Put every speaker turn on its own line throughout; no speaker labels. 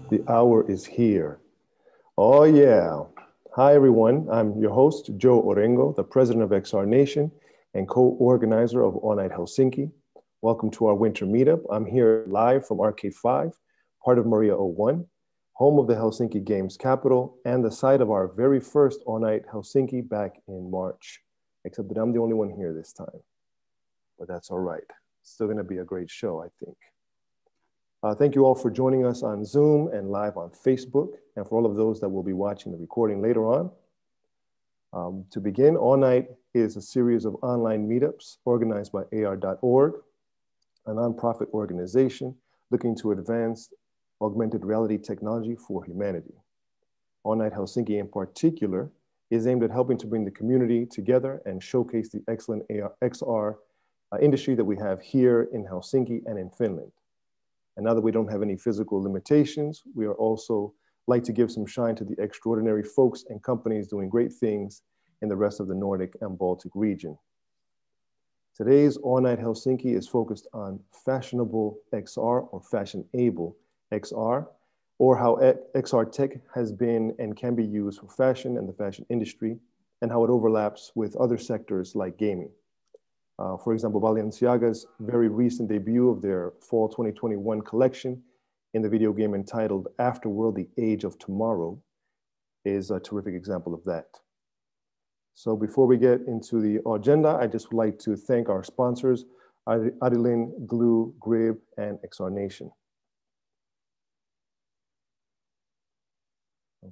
The hour is here. Oh yeah. Hi everyone, I'm your host, Joe Orengo, the president of XR Nation and co-organizer of AWE Nite Helsinki. Welcome to our winter meetup. I'm here live from Arcade 5, part of Maria 01, home of the Helsinki Games capital and the site of our very first AWE Nite Helsinki back in March. Except that I'm the only one here this time, but that's all right. Still gonna be a great show, I think. Thank you all for joining us on Zoom and live on Facebook, and for all of those that will be watching the recording later on. To begin, AWE Nite is a series of online meetups organized by AR.org, a nonprofit organization looking to advance augmented reality technology for humanity. AWE Nite Helsinki in particular is aimed at helping to bring the community together and showcase the excellent XR industry that we have here in Helsinki and in Finland. And now that we don't have any physical limitations, we are also like to give some shine to the extraordinary folks and companies doing great things in the rest of the Nordic and Baltic region. Today's AWE Nite Helsinki is focused on fashionable XR or fashion-able XR, or how XR tech has been and can be used for fashion and the fashion industry, and how it overlaps with other sectors like gaming. For example, Balenciaga's very recent debut of their fall 2021 collection in the video game entitled Afterworld, The Age of Tomorrow is a terrific example of that. So before we get into the agenda, I just would like to thank our sponsors, Adilin, Glue, Grib, and XR Nation.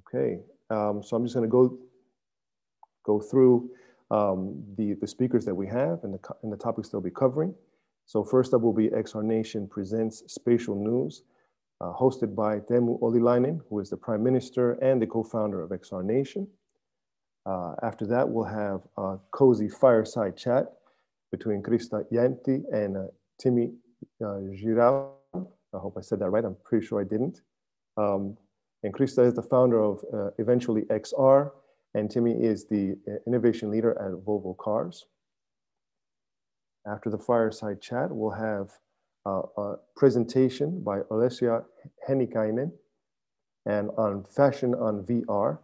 Okay, so I'm just gonna go through the speakers that we have and the topics they'll be covering. So first up will be XR Nation Presents Spatial News, hosted by Teemu Ollilainen, who is the Prime Minister and the co-founder of XR Nation. After that, we'll have a cozy fireside chat between Krista Jäntti and Timmy Ghiurau. I hope I said that right. I'm pretty sure I didn't. And Krista is the founder of EventuallyXR, and Timmy is the innovation leader at Volvo Cars. After the fireside chat, we'll have a presentation by Olesja Hännikäinen and on fashion on VR.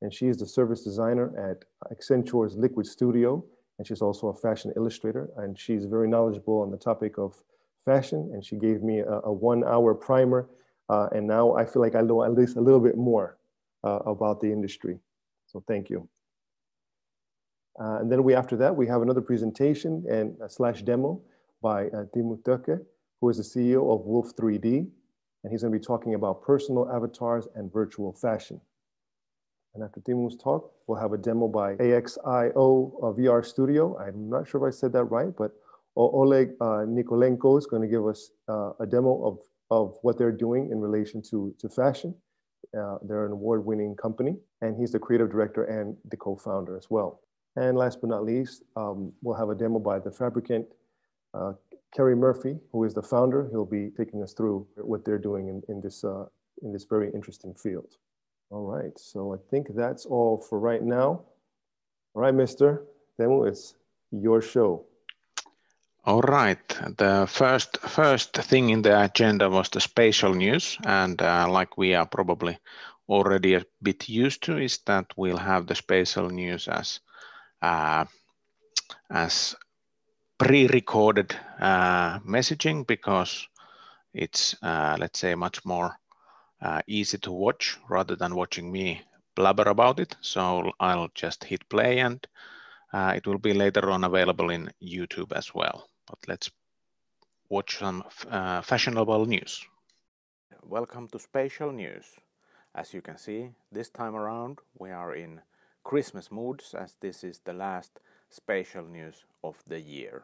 And she is the service designer at Accenture's Liquid Studio. And she's also a fashion illustrator. And she's very knowledgeable on the topic of fashion. And she gave me a 1 hour primer. And now I feel like I know at least a little bit more about the industry. So thank you. And then after that, we have another presentation and / demo by Timmu Töke, who is the CEO of Wolf 3D. And he's gonna be talking about personal avatars and virtual fashion. And after Timmu's talk, we'll have a demo by AXiiO VR Studio. I'm not sure if I said that right, but Oleg Nikolaenko is gonna give us a demo of what they're doing in relation to fashion. They're an award-winning company, and he's the creative director and the co-founder as well. And last but not least, we'll have a demo by the Fabricant, Kerry Murphy, who is the founder. He'll be taking us through what they're doing in this very interesting field. All right, so I think that's all for right now. All right, Mr. Teemu, it's your show.
All right, the first thing in the agenda was the spatial news, and like we are probably already a bit used to, is that we'll have the spatial news as pre-recorded messaging, because it's let's say much more easy to watch rather than watching me blabber about it. So I'll just hit play, and it will be later on available in YouTube as well. But let's watch some fashionable news. Welcome to Spatial News. As you can see, this time around we are in Christmas moods, as this is the last spatial news of the year.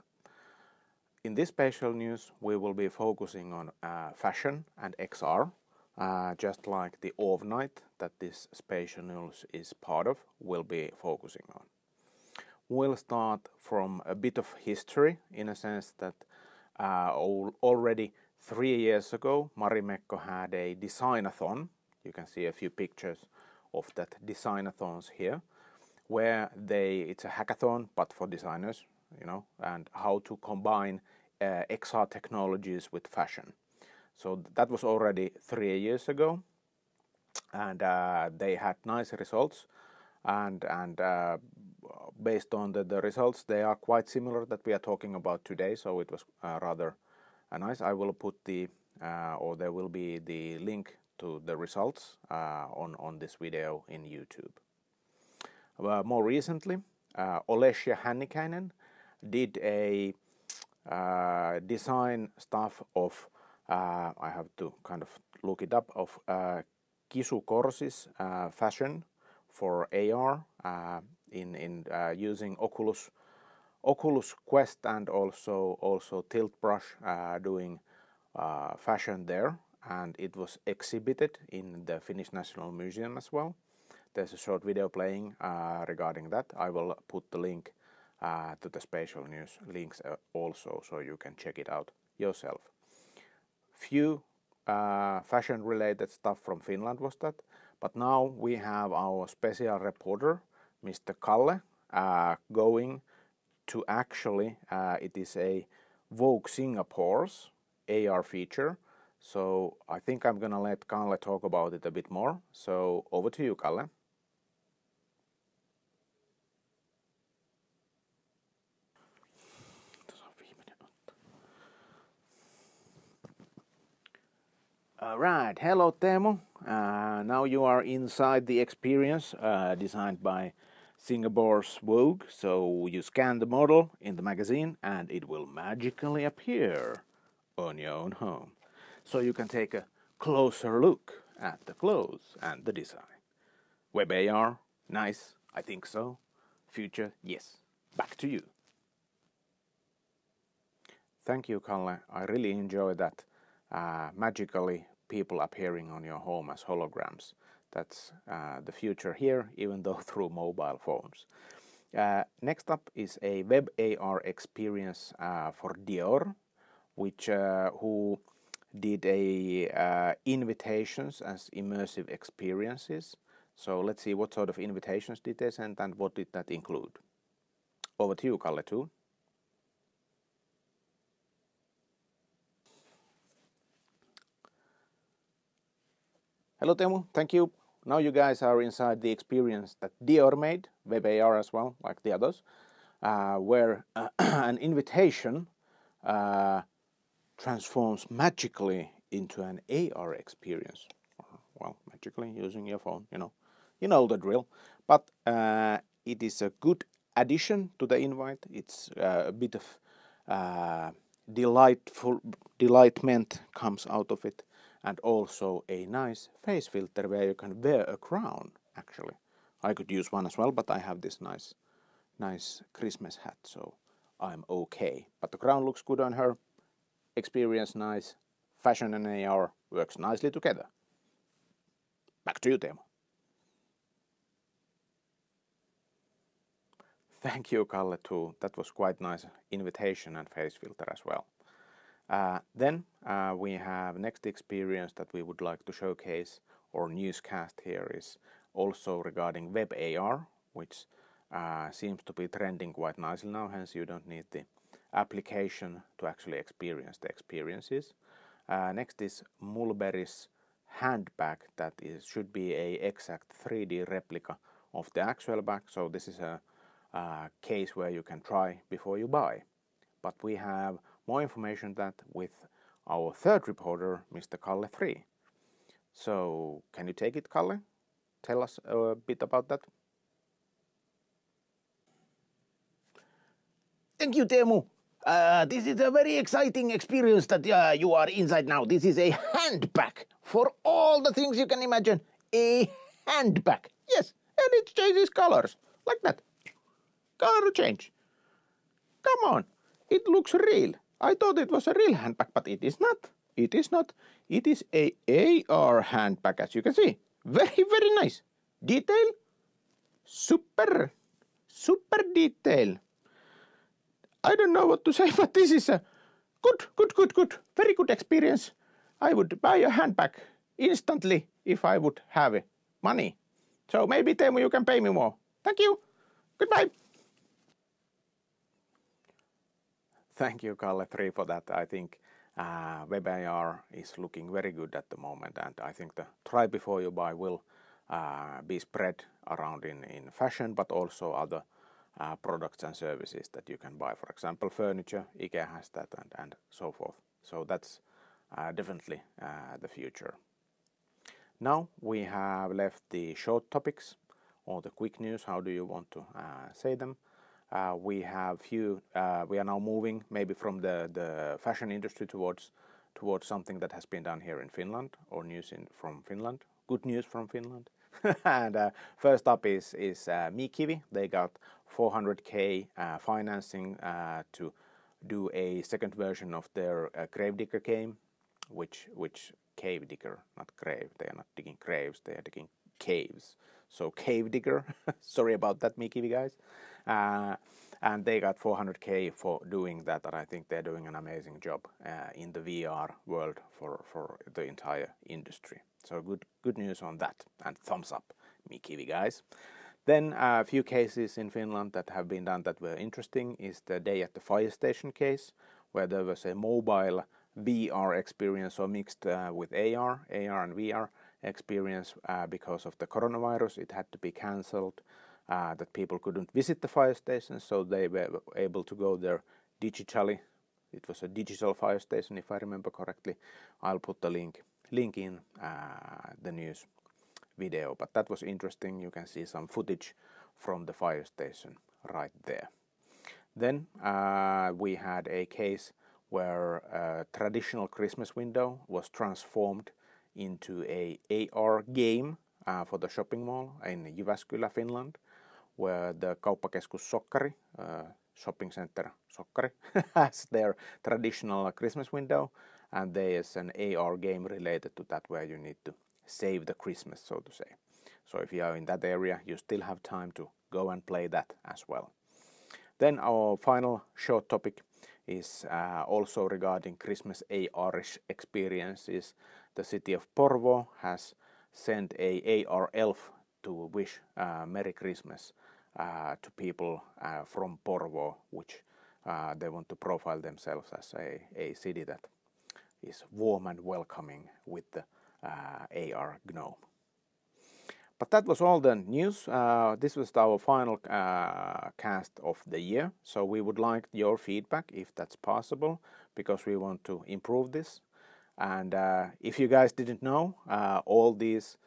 In this spatial news, we will be focusing on fashion and XR, just like the AWE Nite that this spatial news is part of will be focusing on. We'll start from a bit of history, in a sense that already 3 years ago, Marimekko had a designathon. You can see a few pictures of that designathons here, where it's a hackathon, but for designers.
and how to combine XR technologies with fashion. So that was already 3 years ago, and they had nice results. And based on the results, they are quite similar that we are talking about today. So it was rather nice. I will put or there will be the link to the results on this video in YouTube. More recently, Olesja Hännikäinen did a design stuff of, I have to kind of look it up, of Kisu Korsis fashion for AR in using Oculus Quest and also Tilt Brush doing fashion there, and it was exhibited in the Finnish National Museum as well. There's a short video playing regarding that. I will put the link to the Spatial News links also, so you can check it out yourself. Few fashion related stuff from Finland was that, but now we have our special reporter, Mr. Kalle, going to actually, it is a Vogue Singapore's AR feature. So I think I'm gonna let Kalle talk about it a bit more. So over to you, Kalle. Alright, hello Teemu. Now you are inside the experience designed by Singapore's Vogue. So you scan the model in the magazine and it will magically appear on your own home. So you can take a closer look at the clothes and the design. Web AR, nice, I think so. Future, yes. Back to you. Thank you, Kalle. I really enjoy that. Magically people appearing on your home as holograms. That's the future here, even though through mobile phones. Next up is a web AR experience for Dior, which who did a invitations as immersive experiences. So let's see what sort of invitations did they send and what did that include. Over to you, Kalle, too. Hello Teemu, thank you. Now you guys are inside the experience that Dior made, web AR as well, like the others, where an invitation transforms magically into an AR experience. Well, magically using your phone, you know the drill. But it is a good addition to the invite. It's a bit of delightment comes out of it. And also a nice face filter where you can wear a crown, actually. I could use one as well, but I have this nice Christmas hat, so I'm okay. But the crown looks good on her. Experience nice. Fashion and AR works nicely together. Back to you, Teemu. Thank you, Kalle, too. That was quite nice invitation and face filter as well. Then we have next experience that we would like to showcase or newscast here is also regarding web AR, which seems to be trending quite nicely now, hence you don't need the application to actually experience the experiences. Next is Mulberry's handbag that should be a exact 3D replica of the actual bag, so this is a case where you can try before you buy. But we have more information that with our third reporter, Mr. Kalle 3. So, can you take it, Kalle? Tell us a bit about that.
Thank you, Teemu. This is a very exciting experience that you are inside now. This is a handbag for all the things you can imagine. A handbag. Yes, and it changes colors. Like that. Color change. Come on. It looks real. I thought it was a real handbag, but it is not. It is not. It is a AR handbag, as you can see. Very, very nice. Detail. Super detail. I don't know what to say, but this is a good, very good experience. I would buy a handbag instantly if I would have money. So maybe, Teemu, you can pay me more. Thank you. Goodbye.
Thank you, Kalle3, for that. I think WebAR is looking very good at the moment, and I think the try before you buy will be spread around in fashion, but also other products and services that you can buy. For example, furniture, IKEA has that, and so forth. So that's definitely the future. Now we have left the short topics or the quick news. How do you want to say them? We have few. We are now moving maybe from the fashion industry towards something that has been done here in Finland, or news from Finland. Good news from Finland. And first up is Mikivi. They got 400k financing to do a second version of their Gravedigger game, which cave digger, not grave. They are not digging graves. They are digging caves. So cave digger. Sorry about that, Mikivi guys. And they got 400k for doing that, and I think they're doing an amazing job in the VR world for the entire industry. So good news on that, and thumbs up, Mikivi guys. Then a few cases in Finland that have been done that were interesting is the Day at the Fire Station case, where there was a mobile VR experience, or mixed with AR and VR experience because of the coronavirus. It had to be cancelled. That people couldn't visit the fire stations, so they were able to go there digitally. It was a digital fire station, if I remember correctly. I'll put the link in the news video, but that was interesting. You can see some footage from the fire station right there. Then we had a case where a traditional Christmas window was transformed into a AR game for the shopping mall in Jyväskylä, Finland, where the Kauppakeskus Sokkari, shopping center Sokkari, has their traditional Christmas window, and there is an AR game related to that where you need to save the Christmas, so to say. So if you are in that area, you still have time to go and play that as well. Then our final short topic is also regarding Christmas AR-ish experiences. The city of Porvoo has sent a AR elf to wish Merry Christmas to people from Porvoo, which they want to profile themselves as a city that is warm and welcoming with the AR gnome. But that was all the news. This was our final cast of the year, so we would like your feedback if that's possible, because we want to improve this. And if you guys didn't know, all these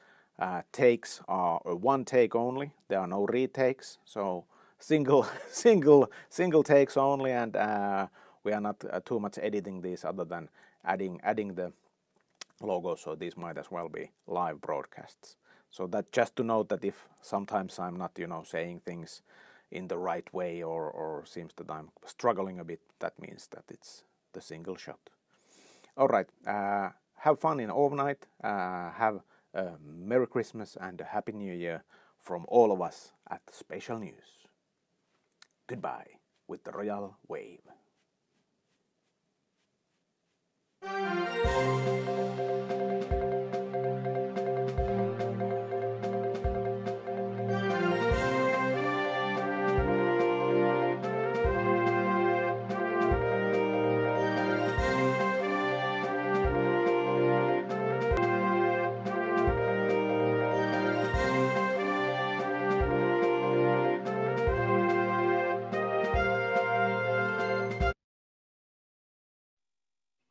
takes are one take only. There are no retakes, so single takes only, and we are not too much editing these other than adding the logo, so these might as well be live broadcasts. So that just to note that if sometimes I'm not, saying things in the right way, or seems that I'm struggling a bit, that means that it's the single shot. All right, have fun in overnight, have a Merry Christmas and a Happy New Year from all of us at Spatial News. Goodbye with the Royal Wave.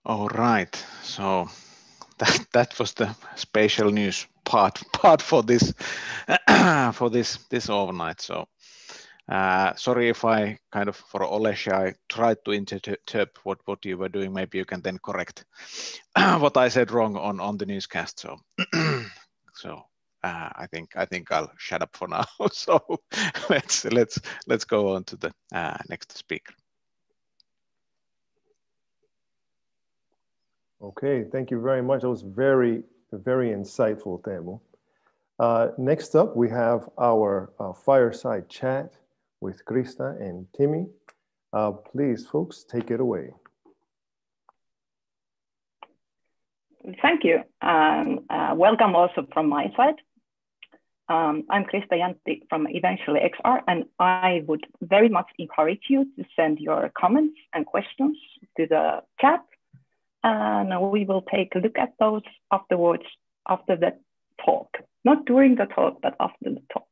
All right, so that was the spatial news part for this for this overnight. So sorry if I kind of, for Olesja, I tried to interpret what you were doing. Maybe you can then correct what I said wrong on the newscast. So so I think I'll shut up for now. So let's go on to the next speaker.
Okay, thank you very much. That was very, very insightful, Teemu. Next up, we have our fireside chat with Krista and Timmy. Please, folks, take it away.
Thank you. Welcome also from my side. I'm Krista Jäntti from EventuallyXR, and I would very much encourage you to send your comments and questions to the chat, and we will take a look at those afterwards, after the talk. Not during the talk, but after the talk.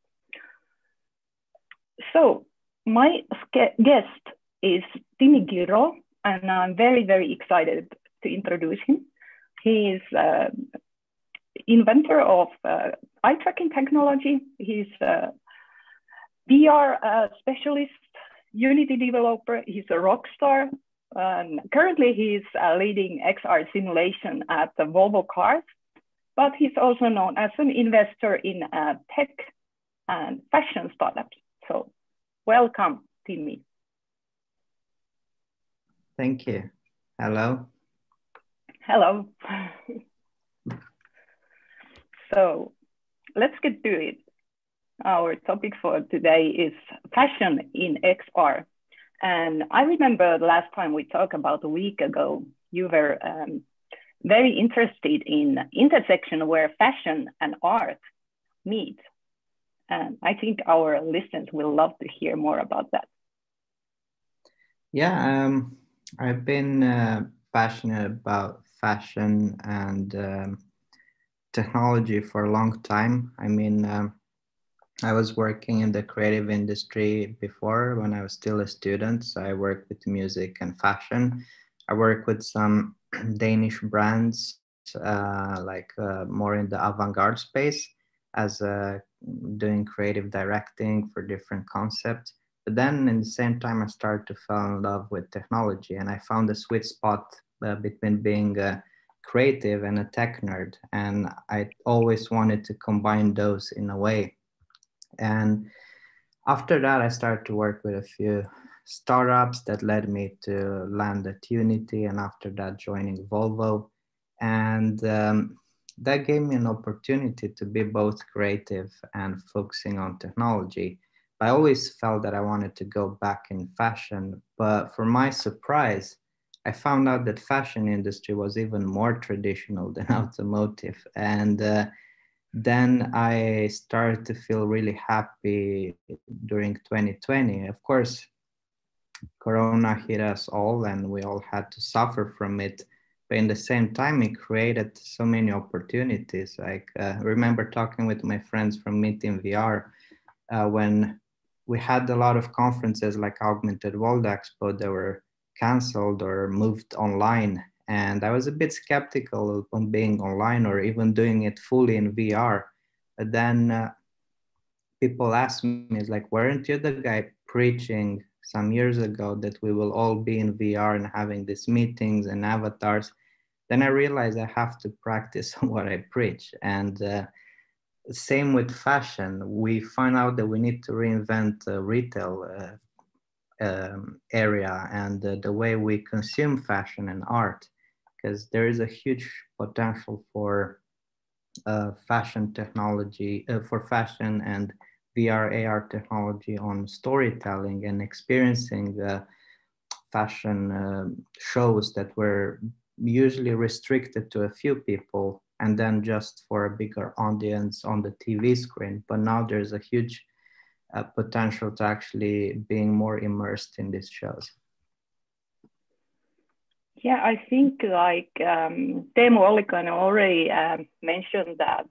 So my guest is Timmy Ghiurau, and I'm very, very excited to introduce him. He is inventor of eye tracking technology. He's a VR specialist, Unity developer. He's a rock star. Currently, he's leading XR simulation at the Volvo Cars, but he's also known as an investor in tech and fashion startups. So welcome, Timmy.
Thank you. Hello.
Hello. So let's get to it. Our topic for today is fashion in XR. And I remember the last time we talked about a week ago, you were very interested in the intersection where fashion and art meet. And I think our listeners will love to hear more about that.
Yeah, I've been passionate about fashion and technology for a long time. I mean, I was working in the creative industry before when I was still a student. So I worked with music and fashion. I worked with some Danish brands, more in the avant-garde space as doing creative directing for different concepts. But then in the same time, I started to fall in love with technology, and I found a sweet spot between being a creative and a tech nerd. And I always wanted to combine those in a way. And after that, I started to work with a few startups that led me to land at Unity, and after that joining Volvo. And that gave me an opportunity to be both creative and focusing on technology. I always felt that I wanted to go back in fashion, but for my surprise, I found out that fashion industry was even more traditional than automotive. And then I started to feel really happy during 2020. Of course, Corona hit us all and we all had to suffer from it. But in the same time, it created so many opportunities. Like I remember talking with my friends from Meet in VR when we had a lot of conferences like Augmented World Expo that were canceled or moved online. And I was a bit skeptical on being online or even doing it fully in VR. But then people asked me, like, weren't you the guy preaching some years ago that we will all be in VR and having these meetings and avatars? Then I realized I have to practice on what I preach. And same with fashion. We find out that we need to reinvent the retail area and the way we consume fashion and art, because there is a huge potential for fashion technology, for fashion and VR, AR technology on storytelling and experiencing fashion shows that were usually restricted to a few people and then just for a bigger audience on the TV screen. But now there's a huge potential to actually being more immersed in these shows.
Yeah, I think like Teemu Ollilainen already mentioned that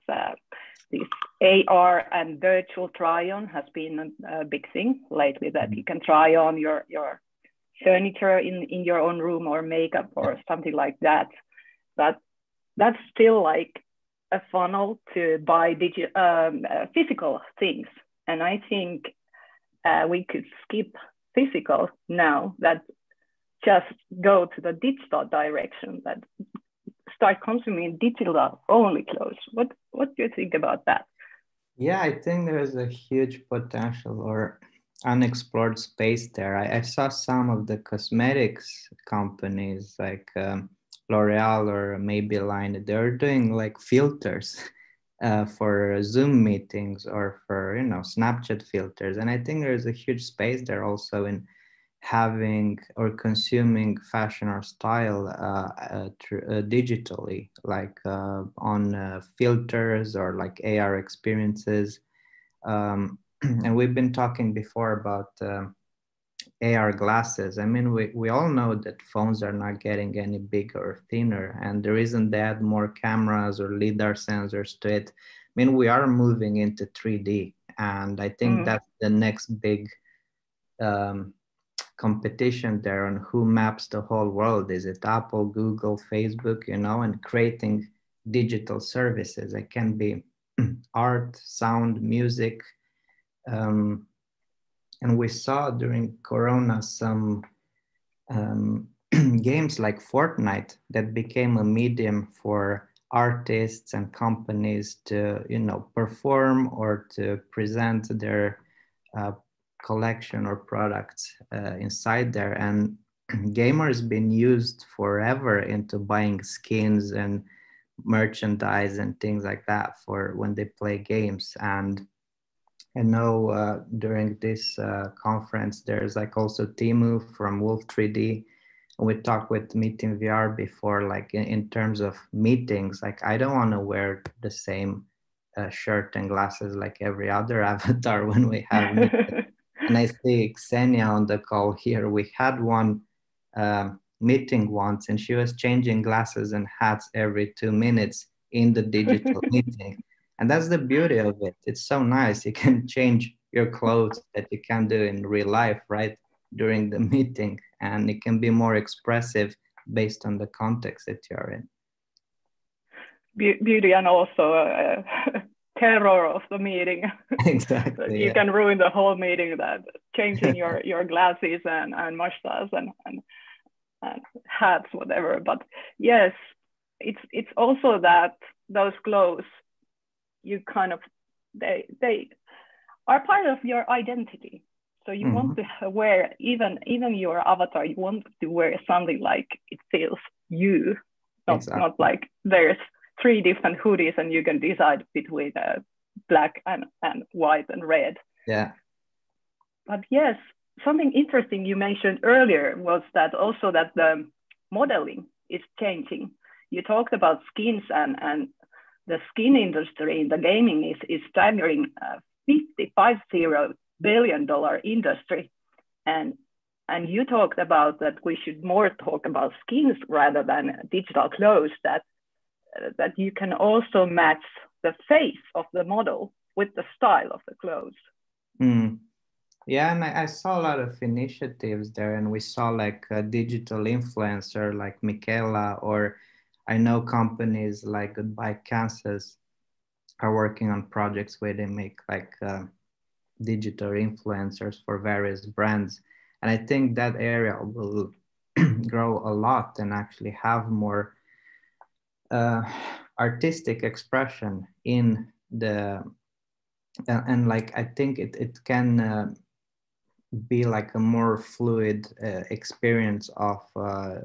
this AR and virtual try-on has been a big thing lately, that you can try on your furniture in your own room or makeup or something like that. But that's still like a funnel to buy physical things. And I think we could skip physical now, that just go to the digital direction, that start consuming digital only clothes. What do you think about that?
Yeah, I think there's a huge potential or unexplored space there. I saw some of the cosmetics companies like L'Oreal or Maybelline, they're doing like filters for Zoom meetings or for, Snapchat filters. And I think there's a huge space there also in having or consuming fashion or style digitally, like on filters or like AR experiences. And we've been talking before about AR glasses. I mean, we all know that phones are not getting any bigger or thinner, and the reason they add more cameras or LiDAR sensors to it, I mean, we are moving into 3D, and I think that's the next big competition there on who maps the whole world. Is it Apple, Google, Facebook, you know, and creating digital services? It can be art, sound, music. And we saw during Corona some games like Fortnite that became a medium for artists and companies to, you know, perform or to present their collection or products inside there. And gamers been used forever into buying skins and merchandise and things like that for when they play games. And I know during this conference, there's like also Timmu from Wolf 3D. And we talked with Meeting VR before, like in terms of meetings, like I don't want to wear the same shirt and glasses like every other avatar when we have meetings. And I see Xenia on the call here. We had one meeting once and she was changing glasses and hats every 2 minutes in the digital meeting. And that's the beauty of it. It's so nice. You can change your clothes that you can do in real life, right? During the meeting. And it can be more expressive based on the context that you're in.
Beauty and also terror of the meeting.
Exactly.
You can ruin the whole meeting that changing your glasses and mustache and hats, whatever. But yes, it's also that those clothes, you kind of, they are part of your identity. So you want to wear, even your avatar, you want to wear something like it feels you, not like there's 3 different hoodies and you can decide between black and white and red.
Yeah.
But yes, something interesting you mentioned earlier was that also that the modeling is changing. You talked about skins and the skin industry in the gaming is staggering $50 billion industry. And you talked about that we should more talk about skins rather than digital clothes, that you can also match the face of the model with the style of the clothes.
Yeah, and I saw a lot of initiatives there, and we saw like a digital influencer like Michaela, or I know companies like Goodbye Kansas are working on projects where they make like digital influencers for various brands. And I think that area will grow a lot and actually have more artistic expression in the, and like I think it can be like a more fluid experience of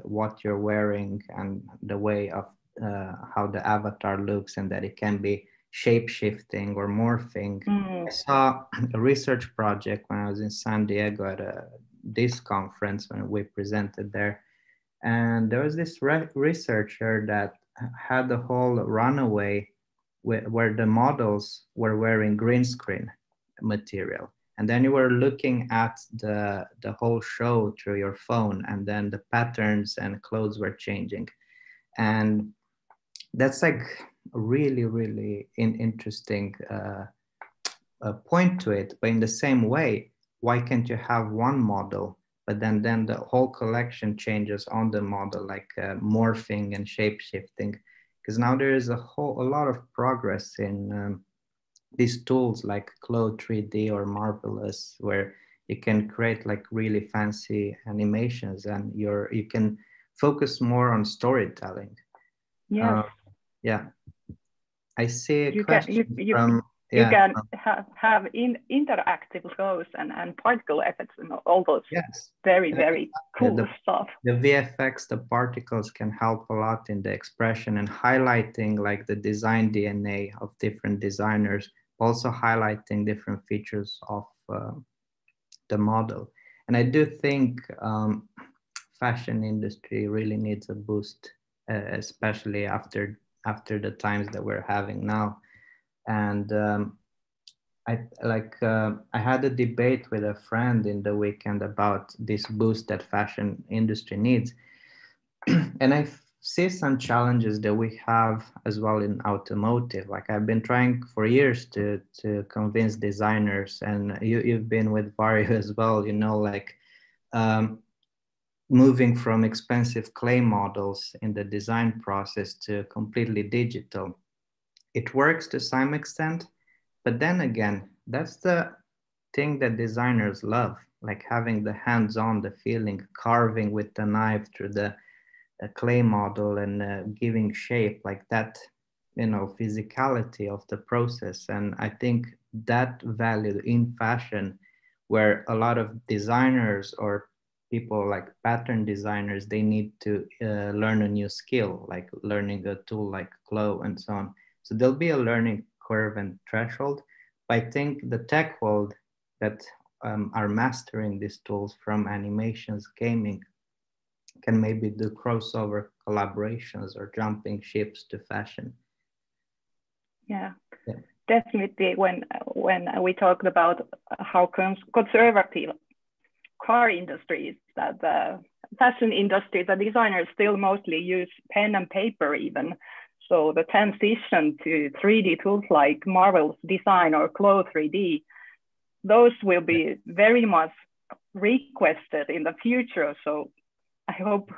what you're wearing and the way of how the avatar looks, and that it can be shape-shifting or morphing. I saw a research project when I was in San Diego at this conference when we presented there, and there was this researcher that had the whole runway where the models were wearing green screen material. And then you were looking at the whole show through your phone, and then the patterns and clothes were changing. And that's like a really, really interesting point to it. But in the same way, why can't you have one model, but then the whole collection changes on the model, like morphing and shape-shifting? Because now there is a lot of progress in these tools like Cloud 3D or Marvelous, where you can create like really fancy animations, and you can focus more on storytelling.
Yes.
Yeah. I see a
you
question
can, you can have interactive clothes and particle effects and all those very cool stuff.
The VFX, the particles can help a lot in the expression and highlighting like the design DNA of different designers, also highlighting different features of the model. And I do think fashion industry really needs a boost, especially after the times that we're having now. And I had a debate with a friend in the weekend about this boost that fashion industry needs. And I see some challenges that we have as well in automotive. Like I've been trying for years to convince designers, and you've been with Vario as well, you know, like moving from expensive clay models in the design process to completely digital. It works to some extent, but then again, that's the thing that designers love, like having the hands-on, the feeling, carving with the knife through the clay model and giving shape, like that, you know, physicality of the process. And I think that value in fashion, where a lot of designers or people like pattern designers, they need to learn a new skill, like learning a tool like Glow and so on. So there'll be a learning curve and threshold. But I think the tech world that are mastering these tools from animations, gaming, can maybe do crossover collaborations or jumping ships to fashion.
Yeah. Definitely. When we talked about how conservative car industry is, that the fashion industry, the designers still mostly use pen and paper even. So the transition to 3D tools like Marvel's Design or Glow 3D, those will be very much requested in the future. So I hope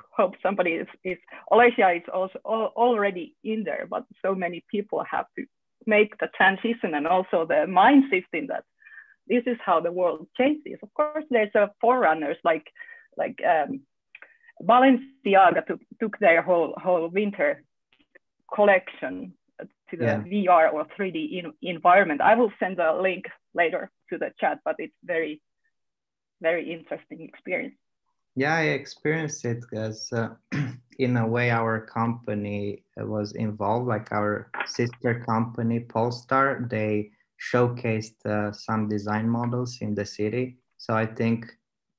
somebody is Olesja is also already in there, but so many people have to make the transition, and also the mind shifting that this is how the world changes. Of course, there's a forerunners like Balenciaga took their whole winter collection to the VR or 3D environment. I will send a link later to the chat, but it's very, very interesting experience.
Yeah, I experienced it because in a way our company was involved, like our sister company Polestar, they showcased some design models in the city. So I think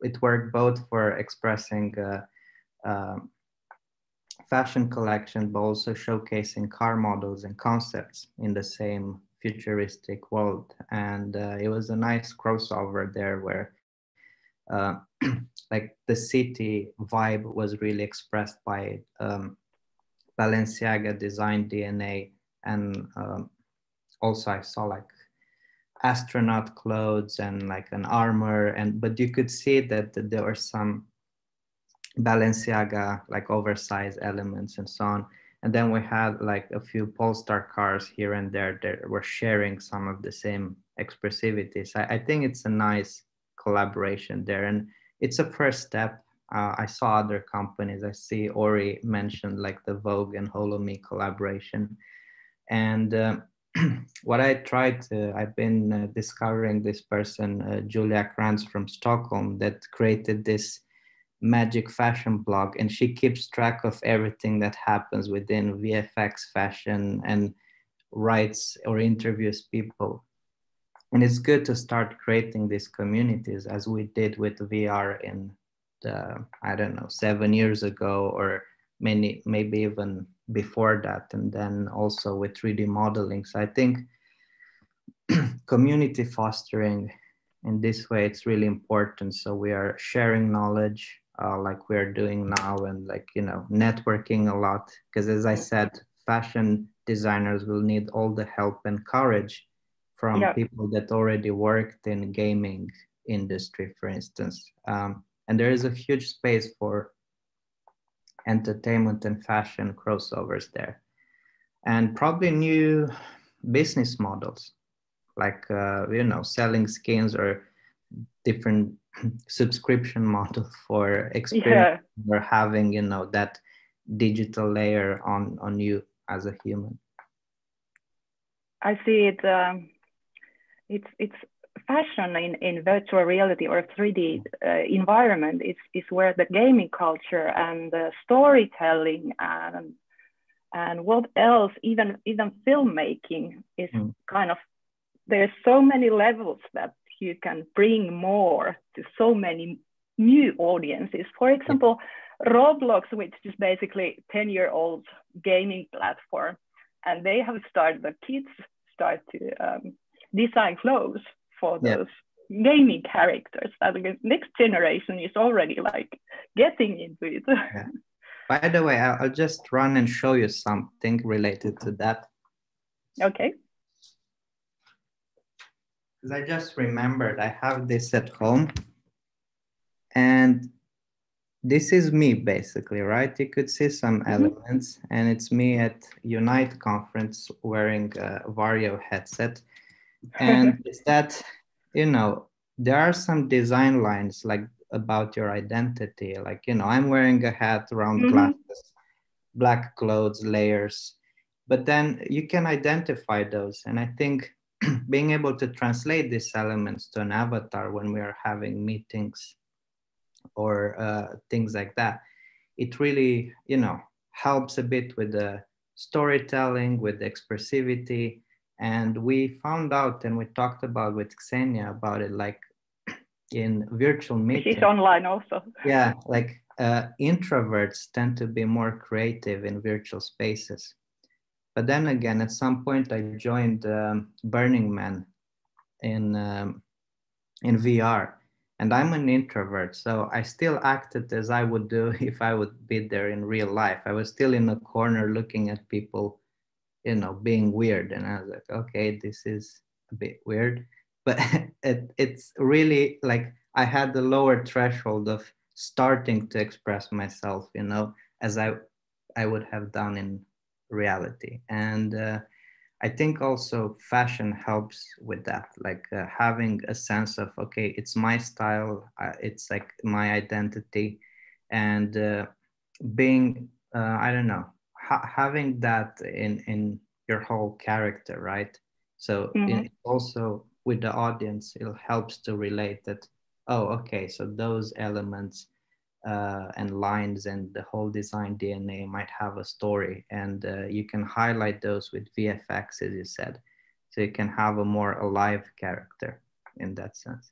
it worked both for expressing fashion collection, but also showcasing car models and concepts in the same futuristic world. And it was a nice crossover there where like the city vibe was really expressed by Balenciaga design DNA, and also I saw like astronaut clothes and like an armor, but you could see that there were some Balenciaga like oversized elements and so on. And then we had like a few Polestar cars here and there that were sharing some of the same expressivities. I think it's a nice collaboration there, and it's a first step. I saw other companies. I see Ori mentioned like the Vogue and HoloMe collaboration. And what I've been discovering this person, Julia Krantz from Stockholm, that created this magic fashion blog, and she keeps track of everything that happens within VFX fashion and writes or interviews people. And it's good to start creating these communities as we did with VR in I don't know, 7 years ago, or maybe even before that. And then also with 3D modeling. So I think community fostering in this way, it's really important. So we are sharing knowledge like we are doing now, and like, you know, networking a lot. Because as I said, fashion designers will need all the help and courage from people that already worked in gaming industry, for instance. And there is a huge space for entertainment and fashion crossovers there. And probably new business models, like, you know, selling skins or different subscription model for experience or having, you know, that digital layer on you as a human.
I see it. It's fashion in virtual reality or 3D environment is where the gaming culture and the storytelling and what else, even filmmaking is kind of, there's so many levels that you can bring more to so many new audiences. For example, Roblox, which is basically 10-year-old gaming platform, and they have started, the kids start to design flows for those gaming characters. That the next generation is already like getting into it.
Yeah. By the way, I'll just run and show you something related to that.
Okay.
Because I just remembered I have this at home, and this is me basically, right? You could see some elements, and it's me at Unite conference wearing a Vario headset. And it's that, you know, there are some design lines like about your identity. Like, you know, I'm wearing a hat, round glasses, black clothes, layers, but then you can identify those. And I think being able to translate these elements to an avatar when we are having meetings or things like that, it really, you know, helps a bit with the storytelling, with the expressivity. And we found out, and we talked about with Xenia about it, like in virtual meetings.
She's online also.
Yeah, like introverts tend to be more creative in virtual spaces. But then again, at some point I joined Burning Man in VR. And I'm an introvert, so I still acted as I would do if I would be there in real life. I was still in a corner looking at people, you know, being weird. And I was like, okay, this is a bit weird. But it's really like I had the lower threshold of starting to express myself, you know, as I would have done in reality. And I think also fashion helps with that, like having a sense of, okay, it's my style, it's like my identity, and being, I don't know, having that in your whole character, right? So it also with the audience, it helps to relate that, oh, okay, so those elements and lines and the whole design DNA might have a story, and you can highlight those with VFX, as you said, so you can have a more alive character in that sense.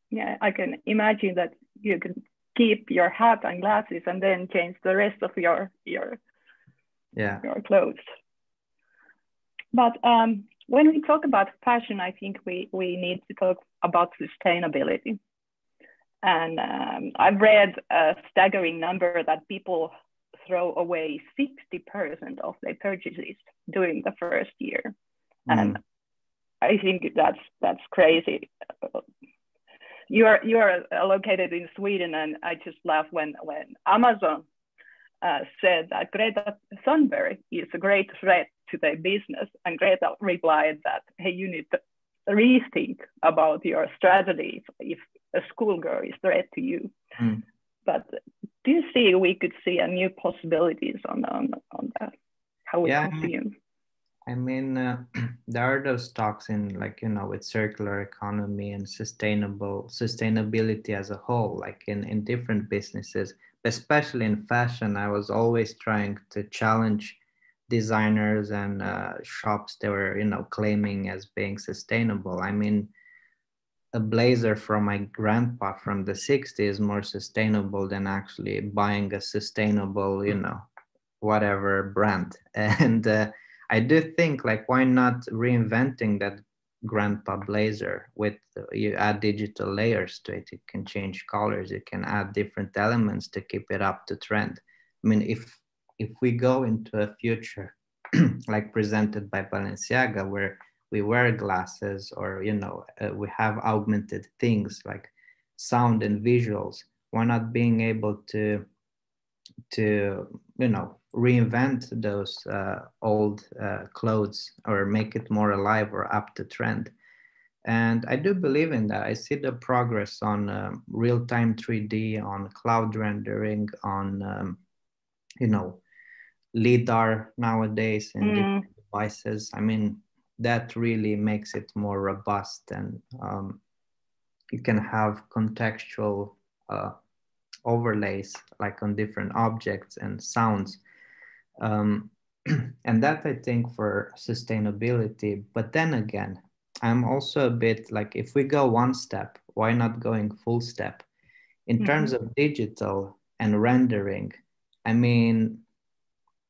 Yeah, I can imagine that you can keep your hat and glasses and then change the rest of your clothes. But when we talk about fashion, I think we need to talk about sustainability. And I've read a staggering number that people throw away 60% of their purchases during the first year. And I think that's crazy. You are located in Sweden, and I just laugh when Amazon said that Greta Thunberg is a great threat to their business, and Greta replied that, hey, you need to rethink about your strategy if a schoolgirl is threat to you. But do you see we could see a new possibilities on that, how we consume?
I mean, there are those talks in, like, you know, with circular economy and sustainability as a whole, like in different businesses, especially in fashion. I was always trying to challenge designers and shops that were, you know, claiming as being sustainable. I mean, a blazer from my grandpa from the 60s is more sustainable than actually buying a sustainable, you know, whatever brand. And I do think, like, why not reinventing that grandpa blazer with, you add digital layers to it, you can change colors, you can add different elements to keep it up to trend. I mean, if we go into a future like presented by Balenciaga, where we wear glasses, or, you know, we have augmented things like sound and visuals, why not being able to you know, reinvent those old clothes or make it more alive or up to trend? And I do believe in that. I see the progress on real-time 3D, on cloud rendering, on you know, LiDAR nowadays in different devices. I mean, that really makes it more robust, and you can have contextual overlays like on different objects and sounds. And that, I think, for sustainability. But then again, I'm also a bit like, if we go one step, why not going full step? In terms of digital and rendering, I mean,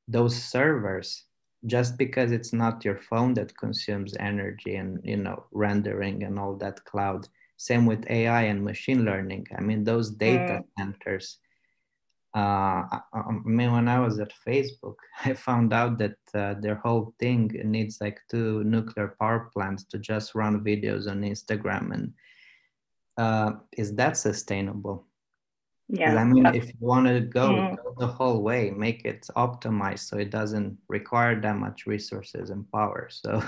those servers, just because it's not your phone that consumes energy and, you know, rendering and all that cloud. Same with AI and machine learning. I mean, those data centers. I mean, when I was at Facebook, I found out that their whole thing needs like 2 nuclear power plants to just run videos on Instagram. And is that sustainable?
Yeah.
I mean, if you want to go the whole way, make it optimized so it doesn't require that much resources and power. So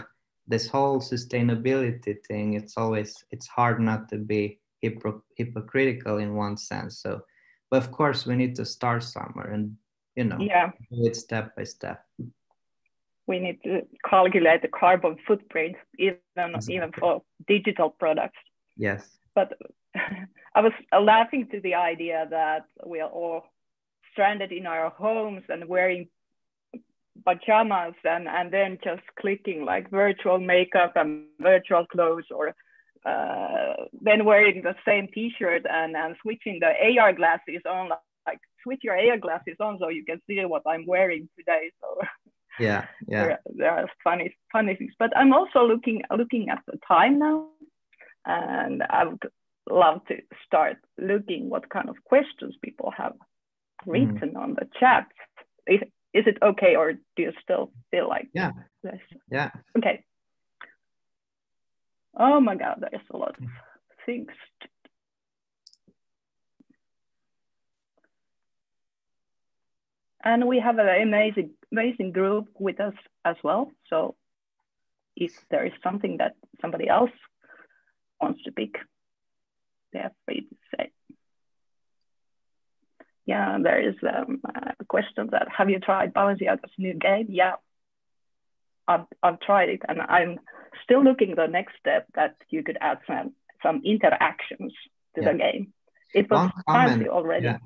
this whole sustainability thing, it's hard not to be hypocritical in one sense. So, but of course, we need to start somewhere and, you know, do it step by step.
We need to calculate the carbon footprint, even for digital products.
Yes.
But I was laughing to the idea that we are all stranded in our homes and wearing pajamas and then just clicking like virtual makeup and virtual clothes, or then wearing the same t-shirt and switching the AR glasses on, like switch your AR glasses on so you can see what I'm wearing today. So
yeah.
there are funny things. But I'm also looking at the time now, and I would love to start looking what kind of questions people have written on the chat. Is it okay, or do you still feel like this?
Yeah.
Okay. Oh my God, there's a lot of things. And we have an amazing group with us as well. So if there is something that somebody else wants to pick, they're free to say. Yeah, there is a question that, have you tried Balenciaga's new game? Yeah, I've tried it, and I'm still looking the next step that you could add some interactions to the game. It was fancy already.
Yeah.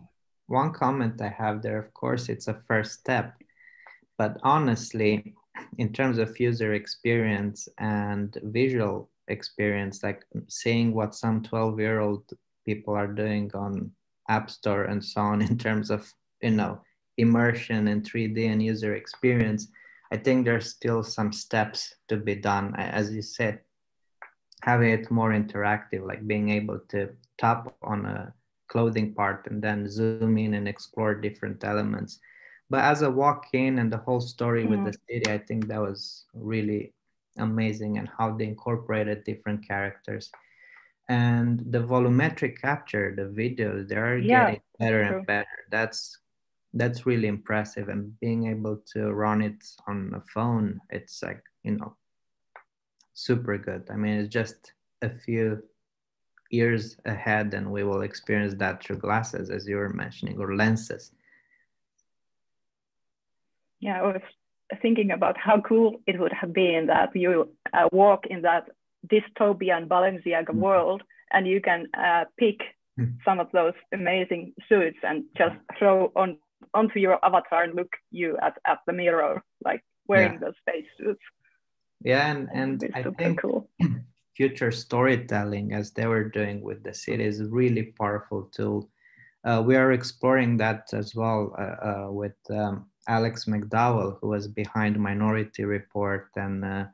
One comment I have there, of course, it's a first step, but honestly, in terms of user experience and visual experience, like seeing what some 12-year-old people are doing on App Store and so on in terms of, you know, immersion and 3D and user experience, I think there's still some steps to be done. As you said, having it more interactive, like being able to tap on a clothing part and then zoom in and explore different elements. But as a walk-in and the whole story with the city, I think that was really amazing, and how they incorporated different characters. And the volumetric capture, the videos, they're getting better and better. That's really impressive. And being able to run it on a phone, it's like, you know, super good. I mean, it's just a few years ahead and we will experience that through glasses, as you were mentioning, or lenses.
Yeah, I was thinking about how cool it would have been that you walk in that dystopian Balenciaga world, and you can pick some of those amazing suits and just throw onto your avatar and look you at the mirror, like wearing those space suits.
Yeah, and I think
cool.
future storytelling, as they were doing with the city, is a really powerful tool. We are exploring that as well with Alex McDowell, who was behind Minority Report and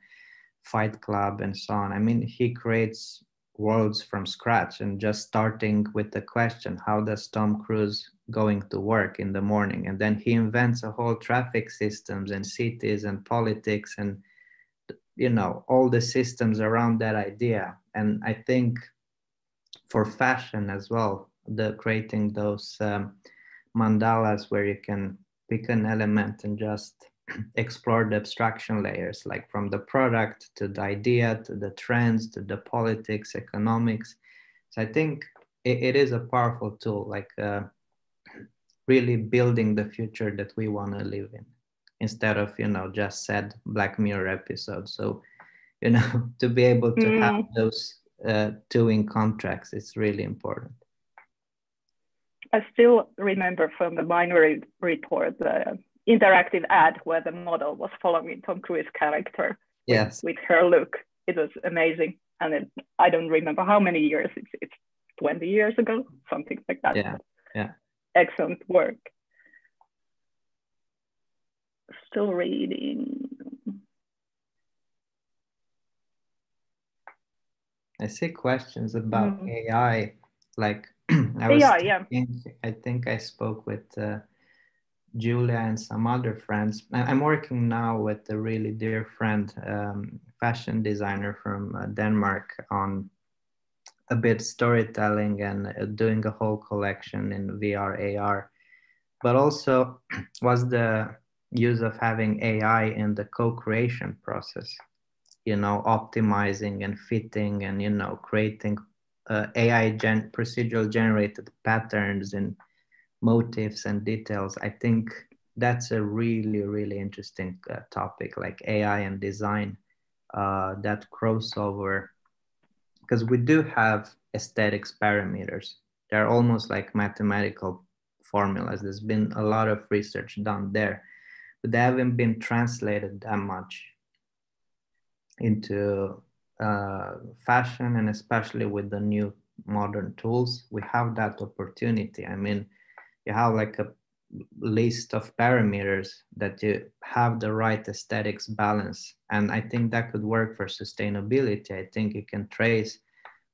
Fight Club and so on. I mean, he creates worlds from scratch, and just starting with the question, how does Tom Cruise going to work in the morning? And then he invents a whole traffic systems and cities and politics and, you know, all the systems around that idea. And I think for fashion as well, creating those mandalas where you can pick an element and just explore the abstraction layers, like from the product to the idea to the trends to the politics, economics. So I think it is a powerful tool, like really building the future that we want to live in, instead of, you know, just said Black Mirror episodes. So, you know, to be able to have those two in contracts, it's really important.
I still remember from the Minority Report the interactive ad where the model was following Tom Cruise character with her look. It was amazing. And I don't remember how many years, it's 20 years ago, something like that.
Yeah.
Excellent work. Still reading.
I see questions about AI. Like I think I spoke with Julia and some other friends. I'm working now with a really dear friend, fashion designer from Denmark, on a bit storytelling and doing a whole collection in VR, AR, but also was the use of having AI in the co-creation process, you know, optimizing and fitting and, you know, creating AI procedural generated patterns and motifs and details. I think that's a really, really interesting topic, like AI and design, that crossover, because we do have aesthetics parameters. They're almost like mathematical formulas. There's been a lot of research done there, but they haven't been translated that much into fashion, and especially with the new modern tools, we have that opportunity. I mean, you have like a list of parameters that you have the right aesthetics balance. And I think that could work for sustainability. I think you can trace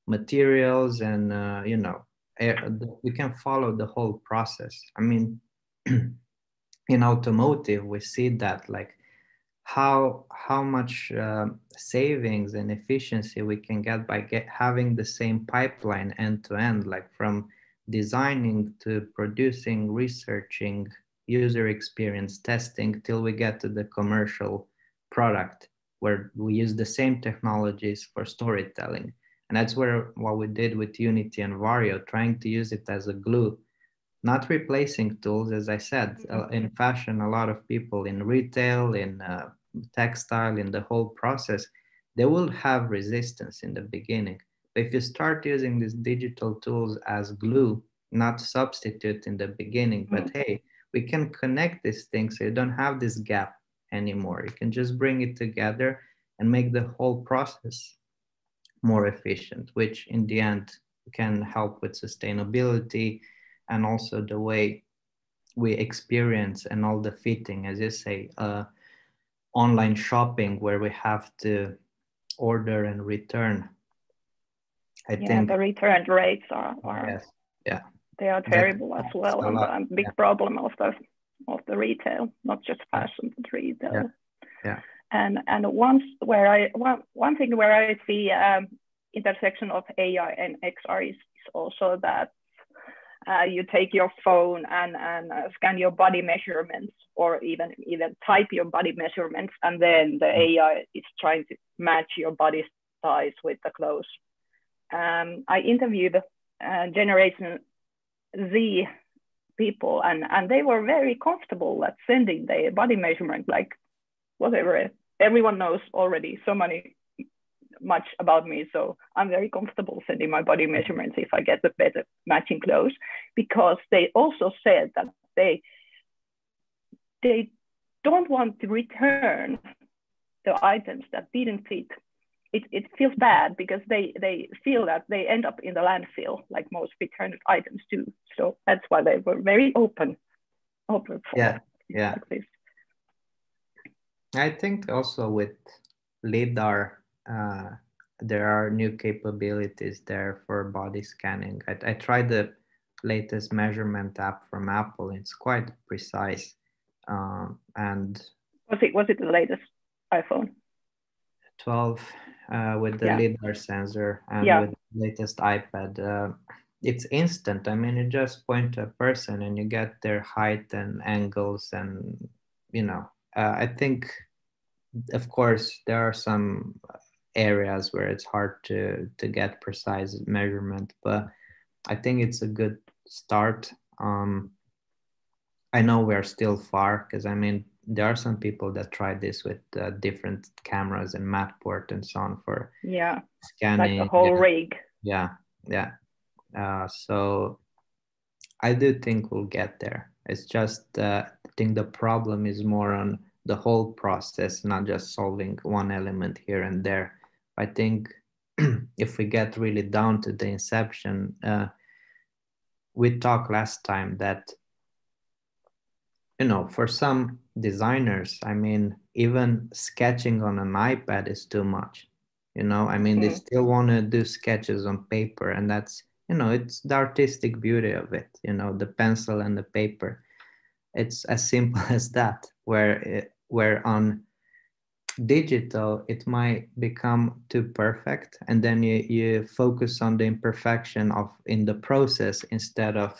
materials and, you know, we can follow the whole process. I mean, in automotive, we see that, like, how much savings and efficiency we can get by having the same pipeline end to end, like from designing to producing, researching, user experience, testing, till we get to the commercial product, where we use the same technologies for storytelling. And that's what we did with Unity and Vario, trying to use it as a glue, not replacing tools. As I said, in fashion, a lot of people in retail, in textile, in the whole process, they will have resistance in the beginning. But if you start using these digital tools as glue, not substitute in the beginning, but hey, we can connect these things so you don't have this gap anymore. You can just bring it together and make the whole process more efficient, which in the end can help with sustainability and also the way we experience and all the fitting, as you say, online shopping, where we have to order and return. I think
the return rates are
yes, yeah,
they are terrible as well, and a big problem of the retail, not just fashion but retail.
Yeah.
And one thing where I see intersection of AI and XR is also that you take your phone and scan your body measurements, or even type your body measurements, and then the AI is trying to match your body size with the clothes. I interviewed Generation Z people, and they were very comfortable at sending their body measurement, like whatever. Everyone knows already much about me, so I'm very comfortable sending my body measurements if I get the better matching clothes, because they also said that they don't want to return the items that didn't fit. It feels bad because they feel that they end up in the landfill, like most returned items do. So that's why they were very open for like this.
I think also with LiDAR, there are new capabilities there for body scanning. I tried the latest measurement app from Apple. It's quite precise. And
was it the latest iPhone?
12 with the LiDAR sensor, and with the latest iPad. It's instant. I mean, you just point to a person and you get their height and angles, and, you know, I think, of course, there are some areas where it's hard to get precise measurement, but I think it's a good start. I know we're still far, because I mean, there are some people that try this with different cameras and Matport and so on for scanning.
Like the whole rig.
Yeah. So I do think we'll get there. It's just, I think the problem is more on the whole process, not just solving one element here and there. I think if we get really down to the inception, we talked last time that, you know, for some designers, I mean, even sketching on an iPad is too much. You know, I mean, they still want to do sketches on paper, and that's, you know, it's the artistic beauty of it, you know, the pencil and the paper. It's as simple as that, where on digital, it might become too perfect. And then you focus on the imperfection in the process instead of,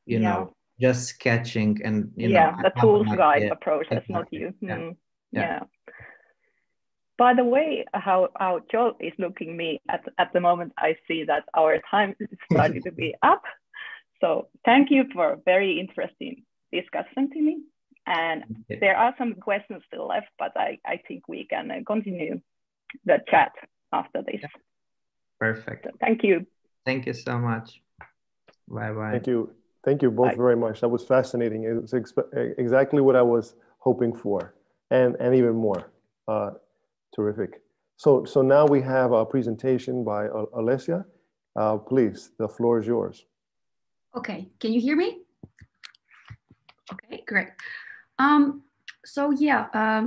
you know, just sketching and, you know.
The tools guide the process, not you. Yeah. By the way, how Joel is looking me at the moment, I see that our time is starting to be up. So thank you for a very interesting discussion, Timmy. And there are some questions still left, but I think we can continue the chat after this.
Perfect.
So thank you.
Thank you so much. Bye-bye.
Thank you. Thank you both very much. That was fascinating. It was exactly what I was hoping for, and even more. Terrific. So now we have a presentation by Olesja. Please, the floor is yours.
Okay, can you hear me? Okay, great. So yeah,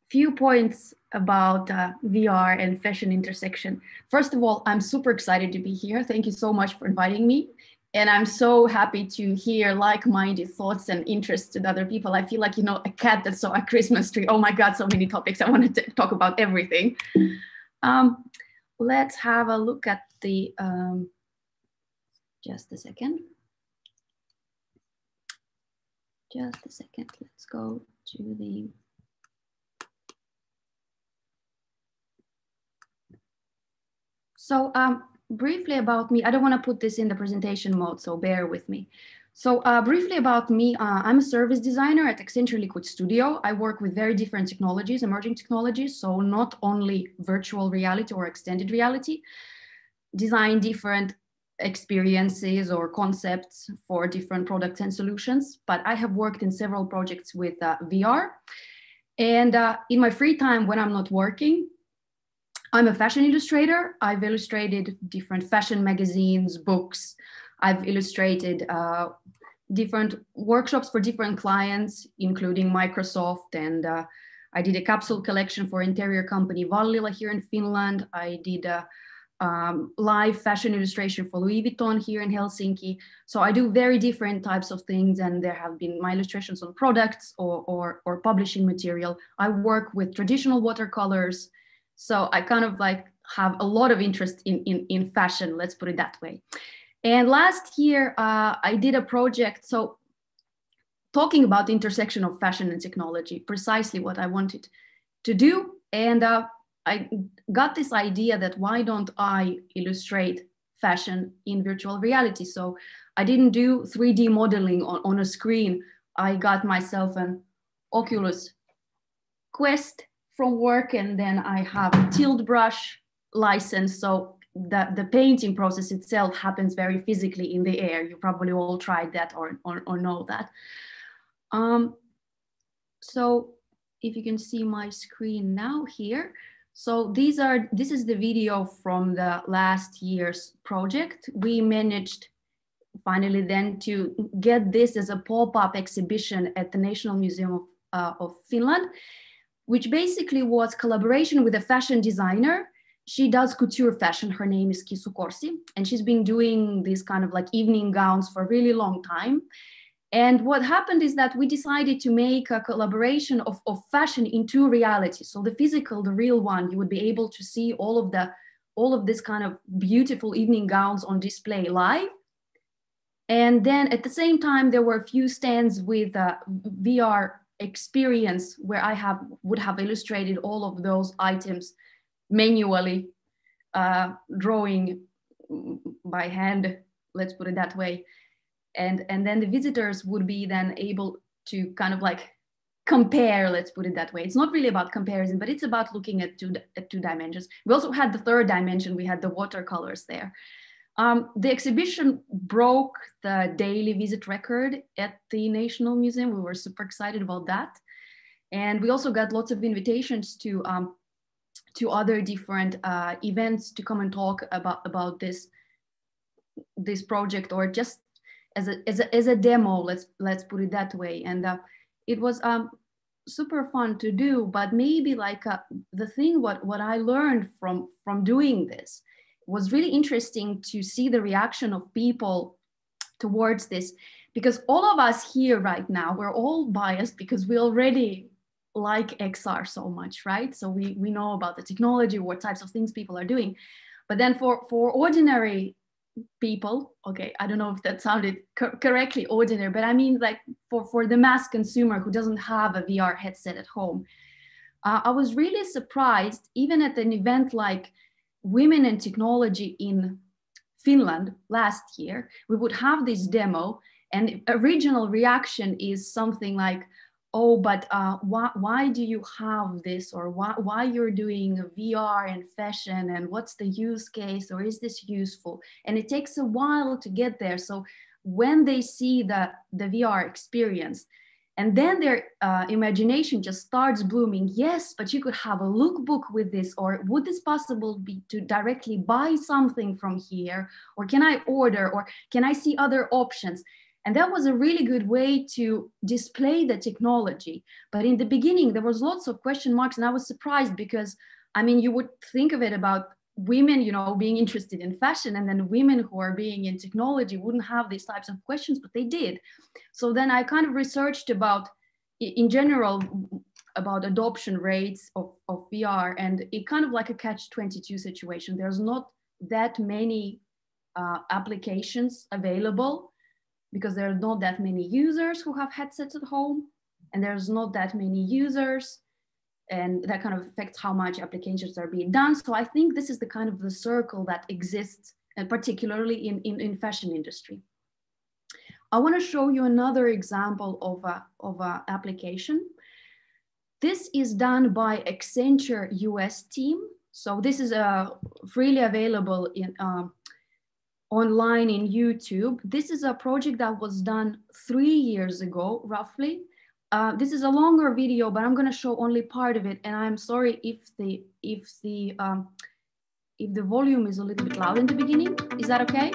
few points about VR and fashion intersection. First of all, I'm super excited to be here. Thank you so much for inviting me. And I'm so happy to hear like-minded thoughts and interests with other people. I feel like, you know, a cat that saw a Christmas tree. Oh my God, so many topics. I wanted to talk about everything. Let's have a look at the, just a second. Just a second, let's go to the, so briefly about me, I don't want to put this in the presentation mode, so bear with me. So briefly about me, I'm a service designer at Accenture Liquid Studio. I work with very different technologies, emerging technologies, so not only virtual reality or extended reality, design different experiences or concepts for different products and solutions, but I have worked in several projects with VR. And in my free time when I'm not working, I'm a fashion illustrator. I've illustrated different fashion magazines, books. I've illustrated different workshops for different clients, including Microsoft. And I did a capsule collection for interior company Vallila here in Finland. I did a live fashion illustration for Louis Vuitton here in Helsinki. So I do very different types of things, and there have been my illustrations on products or publishing material. I work with traditional watercolors. So I kind of like have a lot of interest in fashion, let's put it that way. And last year I did a project, so talking about the intersection of fashion and technology, precisely what I wanted to do. And I got this idea that why don't I illustrate fashion in virtual reality? So I didn't do 3D modeling on a screen. I got myself an Oculus Quest from work, and then I have a tilt brush license. So the painting process itself happens very physically in the air. You probably all tried that or know that. So if you can see my screen now here. So this is the video from the last year's project. We managed finally then to get this as a pop-up exhibition at the National Museum of Finland, which basically was collaboration with a fashion designer. She does couture fashion. Her name is Kisu Korsi, and she's been doing these kind of like evening gowns for a really long time. And what happened is that we decided to make a collaboration of fashion into reality. So the physical, the real one, you would be able to see all of this kind of beautiful evening gowns on display live. And then at the same time, there were a few stands with VR experience where I would have illustrated all of those items manually, drawing by hand, let's put it that way. And then the visitors would be then able to kind of like compare, let's put it that way. It's not really about comparison, but it's about looking at two dimensions. We also had the third dimension. We had the watercolors there. The exhibition broke the daily visit record at the National Museum. We were super excited about that. And we also got lots of invitations to other different events to come and talk about this project, or just as a demo, let's put it that way. And it was super fun to do, but maybe like the thing what I learned from doing this was really interesting to see the reaction of people towards this, because all of us here right now, we're all biased because we already like XR so much, right? So we know about the technology, what types of things people are doing. But then for ordinary people, okay, I don't know if that sounded correctly ordinary, but I mean like for the mass consumer who doesn't have a VR headset at home, I was really surprised, even at an event like Women in Technology in Finland last year, we would have this demo, and original reaction is something like, oh, but why do you have this, or why you're doing VR and fashion, and what's the use case, or is this useful? And it takes a while to get there. So when they see the VR experience, and then their imagination just starts blooming, yes, but you could have a lookbook with this, or would this possible be to directly buy something from here, or can I order, or can I see other options? And that was a really good way to display the technology. But in the beginning, there was lots of question marks, and I was surprised because, I mean, you would think of it about women, you know, being interested in fashion, and then women who are being in technology wouldn't have these types of questions, but they did. So then I kind of researched about, in general, about adoption rates of VR, and it kind of like a catch-22 situation. There's not that many applications available, because there are not that many users who have headsets at home, and there's not that many users, and that kind of affects how much applications are being done. So I think this is the kind of the circle that exists, and particularly in fashion industry. I want to show you another example of a application. This is done by Accenture US team. So this is freely available in online in YouTube. This is a project that was done 3 years ago, roughly. This is a longer video, but I'm going to show only part of it. And I'm sorry if the volume is a little bit loud in the beginning. Is that okay?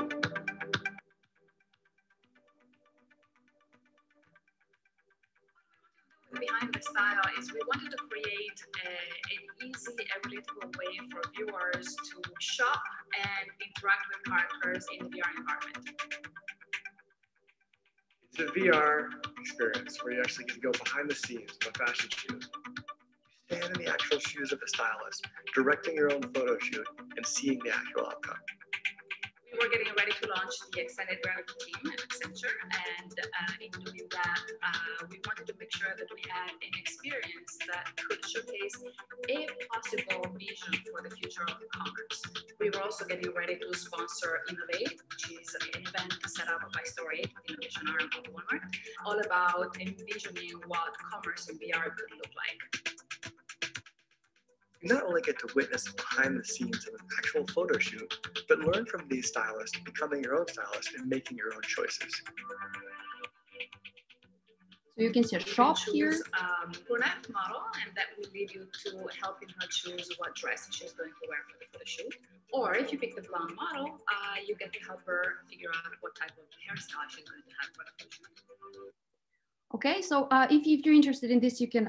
Behind the style is we wanted to create an easy and relatable way for viewers to shop and interact with characters in the VR environment.
It's a VR experience where you actually get to go behind the scenes of a fashion shoot. You stand in the actual shoes of a stylist, directing your own photo shoot and seeing the actual outcome.
We were getting ready to launch the extended reality team at Accenture, and in doing that, we wanted to make sure that we had an experience that could showcase a possible vision for the future of commerce. We were also getting ready to sponsor Innovate, which is an event set up by Story, the innovation arm of Walmart, all about envisioning what commerce in VR could look like.
You not only get to witness behind the scenes of an actual photo shoot, but learn from these stylists, becoming your own stylist and making your own choices.
So you can see a shop here.
Brunette model, and that will lead you to helping her choose what dress she's going to wear for the photo shoot. Or if you pick the blonde model, you get to help her figure out what type of hairstyle she's going to have for the photo shoot.
Okay, so if you're interested in this, you can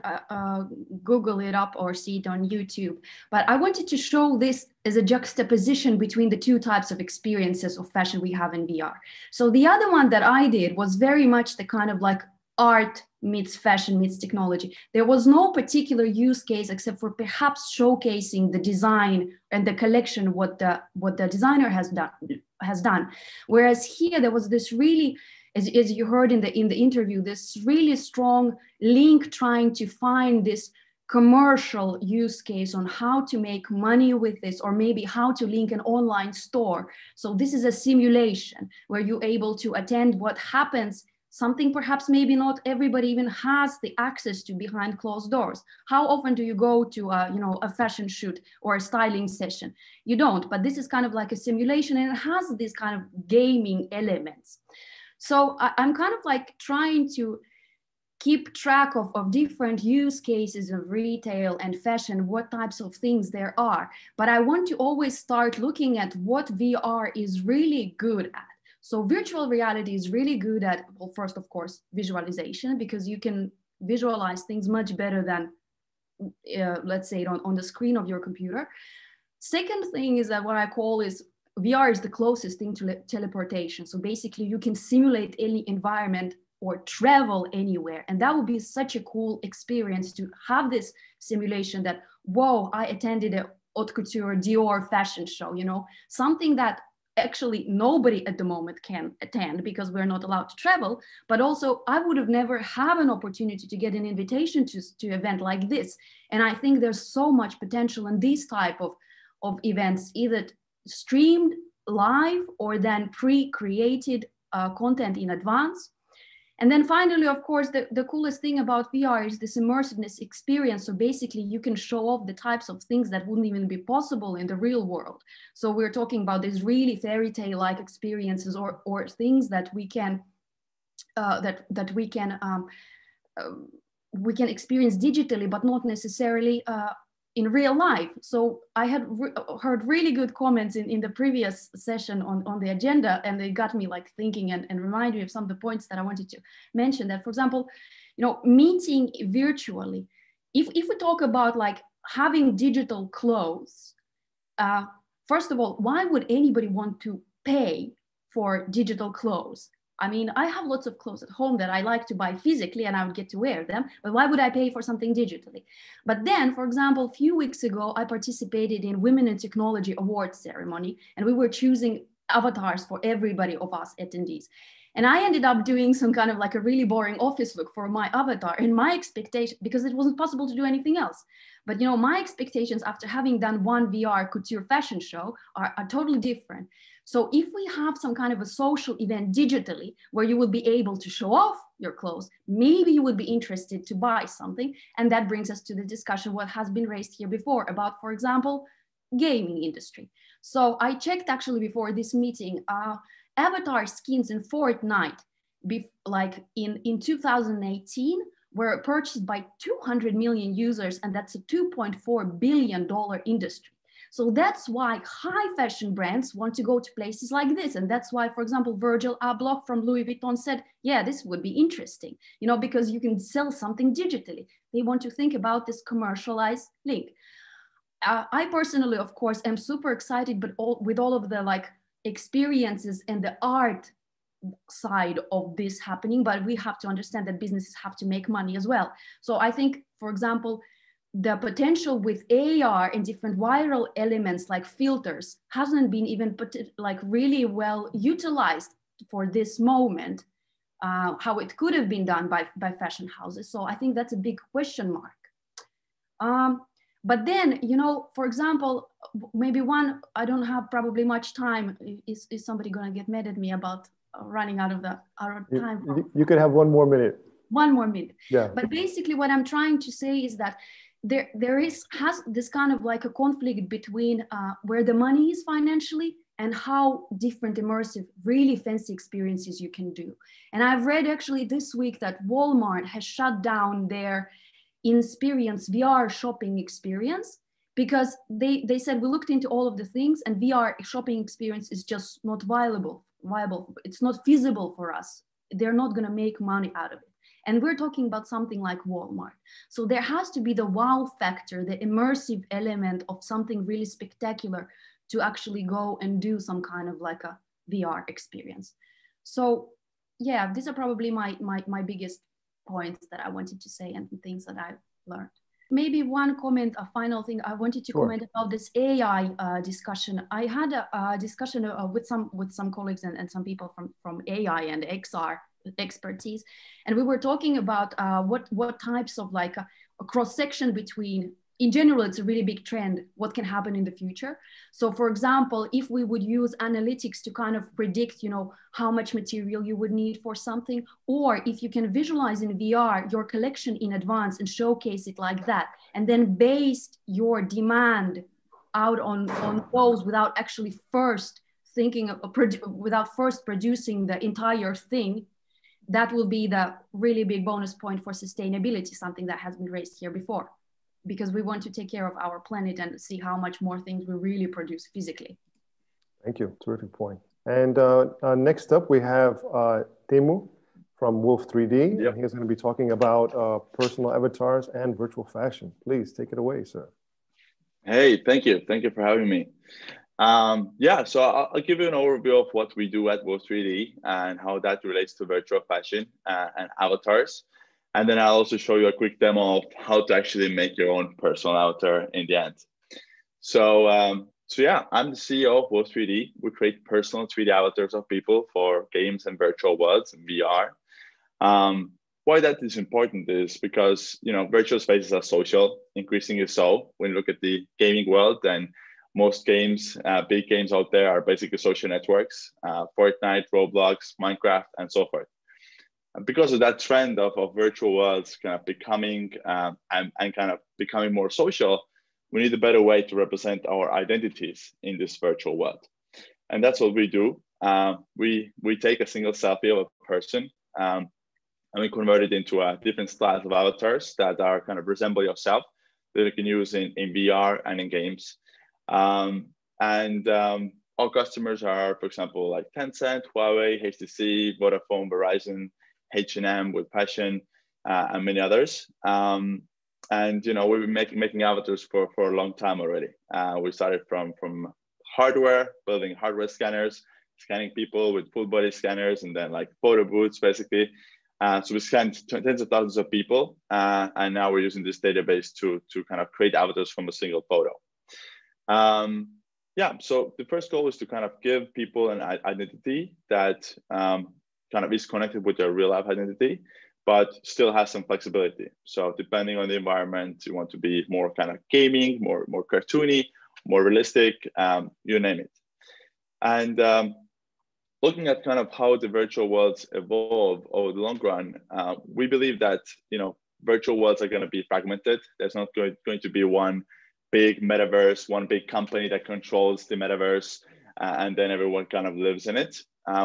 Google it up or see it on YouTube. But I wanted to show this as a juxtaposition between the two types of experiences of fashion we have in VR. So the other one that I did was very much the kind of like art meets fashion meets technology. There was no particular use case except for perhaps showcasing the design and the collection, what the designer has done. Whereas here there was this really, as you heard in the interview, this really strong link trying to find this commercial use case on how to make money with this, or maybe how to link an online store. So this is a simulation where you're able to attend what happens, something perhaps maybe not everybody even has the access to behind closed doors. How often do you go to a fashion shoot or a styling session? You don't, but this is kind of like a simulation, and it has these kind of gaming elements. So I'm kind of like trying to keep track of different use cases of retail and fashion, what types of things there are. But I want to always start looking at what VR is really good at. So virtual reality is really good at, well, first, of course, visualization, because you can visualize things much better than, let's say, on the screen of your computer. Second thing is that what I call is VR is the closest thing to teleportation. So basically you can simulate any environment or travel anywhere. And that would be such a cool experience to have this simulation that, whoa, I attended a haute couture Dior fashion show, you know, something that actually nobody at the moment can attend because we're not allowed to travel. But also I would have never had an opportunity to get an invitation to an event like this. And I think there's so much potential in these type of events, either streamed live or then pre-created content in advance. And then finally, of course, the coolest thing about VR is this immersiveness experience. So basically you can show off the types of things that wouldn't even be possible in the real world. So we're talking about these really fairy tale-like experiences or things that we can we can experience digitally, but not necessarily in real life. So I had heard really good comments in the previous session on the agenda, and they got me like thinking and remind me of some of the points that I wanted to mention. That, for example, you know, meeting virtually, if we talk about like having digital clothes, first of all, why would anybody want to pay for digital clothes? I mean, I have lots of clothes at home that I like to buy physically and I would get to wear them, but why would I pay for something digitally? But then, for example, a few weeks ago, I participated in Women in Technology Awards ceremony, and we were choosing avatars for everybody of us attendees. And I ended up doing some kind of like a really boring office look for my avatar, and my expectation, because it wasn't possible to do anything else. But you know, my expectations after having done one VR couture fashion show are totally different. So if we have some kind of a social event digitally where you will be able to show off your clothes, maybe you would be interested to buy something. And that brings us to the discussion what has been raised here before about, for example, gaming industry. So I checked actually before this meeting, avatar skins in Fortnite, like in 2018, were purchased by 200 million users, and that's a $2.4 billion industry. So that's why high fashion brands want to go to places like this. And that's why, for example, Virgil Abloh from Louis Vuitton said, yeah, this would be interesting, you know, because you can sell something digitally. They want to think about this commercialized link. I personally, of course, am super excited, but with all of the like experiences and the art side of this happening, but we have to understand that businesses have to make money as well. So I think, for example, the potential with AR and different viral elements like filters hasn't been even like really well utilized for this moment, how it could have been done by fashion houses. So I think that's a big question mark. But then, you know, for example, maybe one, I don't have probably much time. Is somebody going to get mad at me about running out of time?
You could have 1 more minute.
1 more minute.
Yeah.
But basically what I'm trying to say is that there has this kind of like a conflict between where the money is financially and how different immersive, really fancy experiences you can do. And I've read actually this week that Walmart has shut down their Insperience VR shopping experience because they said we looked into all of the things and VR shopping experience is just not viable. It's not feasible for us. They're not going to make money out of it. And we're talking about something like Walmart. So there has to be the wow factor, the immersive element of something really spectacular to actually go and do some kind of like a VR experience. So yeah, these are probably my biggest points that I wanted to say and things that I've learned. Maybe one comment, a final thing I wanted to comment about this AI discussion. I had a discussion with some colleagues and some people from AI and XR expertise, and we were talking about what types of like a cross-section between, in general, it's a really big trend, what can happen in the future. So for example, if we would use analytics to kind of predict, you know, how much material you would need for something, or if you can visualize in VR your collection in advance and showcase it like that, and then base your demand out on those without actually first thinking of, without first producing the entire thing, that will be the really big bonus point for sustainability, something that has been raised here before, because we want to take care of our planet and see how much more things we really produce physically.
Thank you, terrific point. And next up we have Teemu from Wolf 3D.
Yep.
And he's going to be talking about personal avatars and virtual fashion. Please take it away, sir.
Hey, thank you. Thank you for having me. Yeah, so I'll give you an overview of what we do at Wolf 3D and how that relates to virtual fashion and avatars. And then I'll also show you a quick demo of how to actually make your own personal avatar in the end. So yeah, I'm the CEO of Wolf 3D. We create personal 3D avatars of people for games and virtual worlds and VR. Why that is important is because, you know, virtual spaces are social, increasingly so. When you look at the gaming world, then most games, big games out there are basically social networks, Fortnite, Roblox, Minecraft, and so forth. And because of that trend of virtual worlds kind of becoming and kind of becoming more social, we need a better way to represent our identities in this virtual world. And that's what we do. We take a single selfie of a person and we convert it into different styles of avatars that are kind of resemble yourself that you can use in VR and in games. Our customers are, for example, like Tencent, Huawei, HTC, Vodafone, Verizon, H&M with Passion, and many others. And you know, we've been making avatars for a long time already. We started from hardware, building hardware scanners, scanning people with full body scanners, and then like photo booths, basically. So we scanned tens of thousands of people, and now we're using this database to kind of create avatars from a single photo. Yeah, so the first goal is to kind of give people an identity that kind of is connected with their real life identity, but still has some flexibility. So depending on the environment, you want to be more kind of gaming, more cartoony, more realistic, you name it. And looking at kind of how the virtual worlds evolve over the long run, we believe that, you know, virtual worlds are going to be fragmented. There's not going to be one big metaverse, one big company that controls the metaverse, and then everyone kind of lives in it.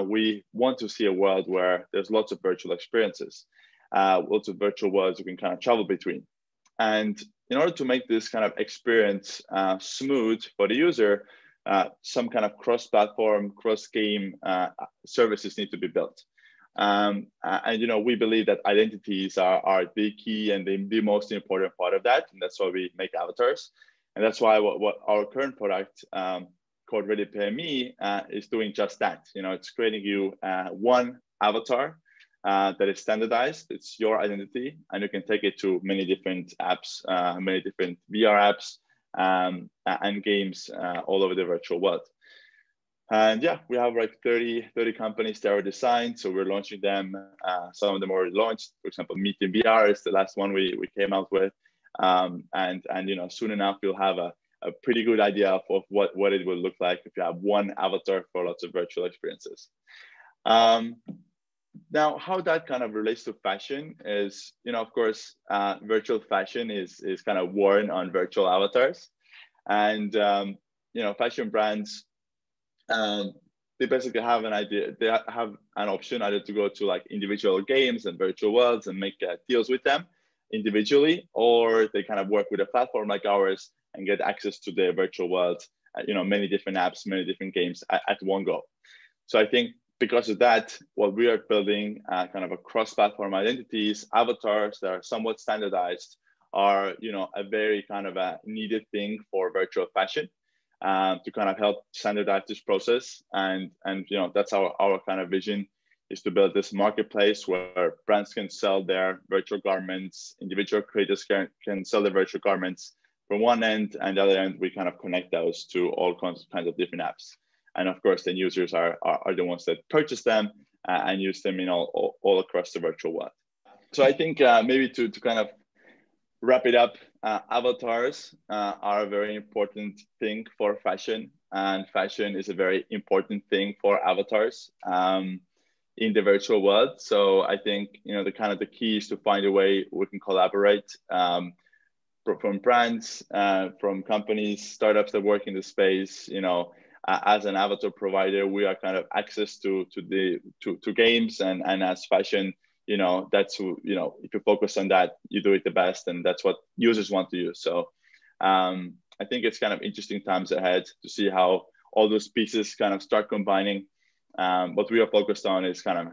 We want to see a world where there's lots of virtual experiences, lots of virtual worlds you can kind of travel between. And in order to make this kind of experience smooth for the user, some kind of cross-platform, cross-game services need to be built. And you know, we believe that identities are the key and the most important part of that, and that's why we make avatars. And that's why what our current product called Ready Pay Me is doing just that. You know, it's creating you one avatar that is standardized. It's your identity, and you can take it to many different apps, many different VR apps, and games all over the virtual world. And yeah, we have like 30 companies that are designed, so we're launching them. Some of them already launched. For example, Meet in VR is the last one we came out with. And you know, soon enough you'll have a pretty good idea of what it will look like if you have one avatar for lots of virtual experiences. Now, how that kind of relates to fashion is, you know, of course, virtual fashion is kind of worn on virtual avatars. And, you know, fashion brands, they basically have an idea, they have an option either to go to like individual games and virtual worlds and make deals with them individually, or they kind of work with a platform like ours and get access to their virtual world, you know, many different apps, many different games at one go. So I think because of that, what we are building kind of a cross-platform identities, avatars that are somewhat standardized are, you know, a very kind of a needed thing for virtual fashion to kind of help standardize this process. And you know, that's our kind of vision, is to build this marketplace where brands can sell their virtual garments, individual creators can sell their virtual garments from one end, and the other end, we kind of connect those to all kinds of different apps. And of course, then users are the ones that purchase them and use them in all across the virtual world. So I think maybe to kind of wrap it up, avatars are a very important thing for fashion, and fashion is a very important thing for avatars in the virtual world. So I think, you know, the key is to find a way we can collaborate from brands, from companies, startups that work in the space. You know, as an avatar provider, we are kind of access to games, and as fashion, you know, that's who, you know, if you focus on that, you do it the best, and that's what users want to use. So I think it's kind of interesting times ahead to see how all those pieces kind of start combining. what we are focused on is kind of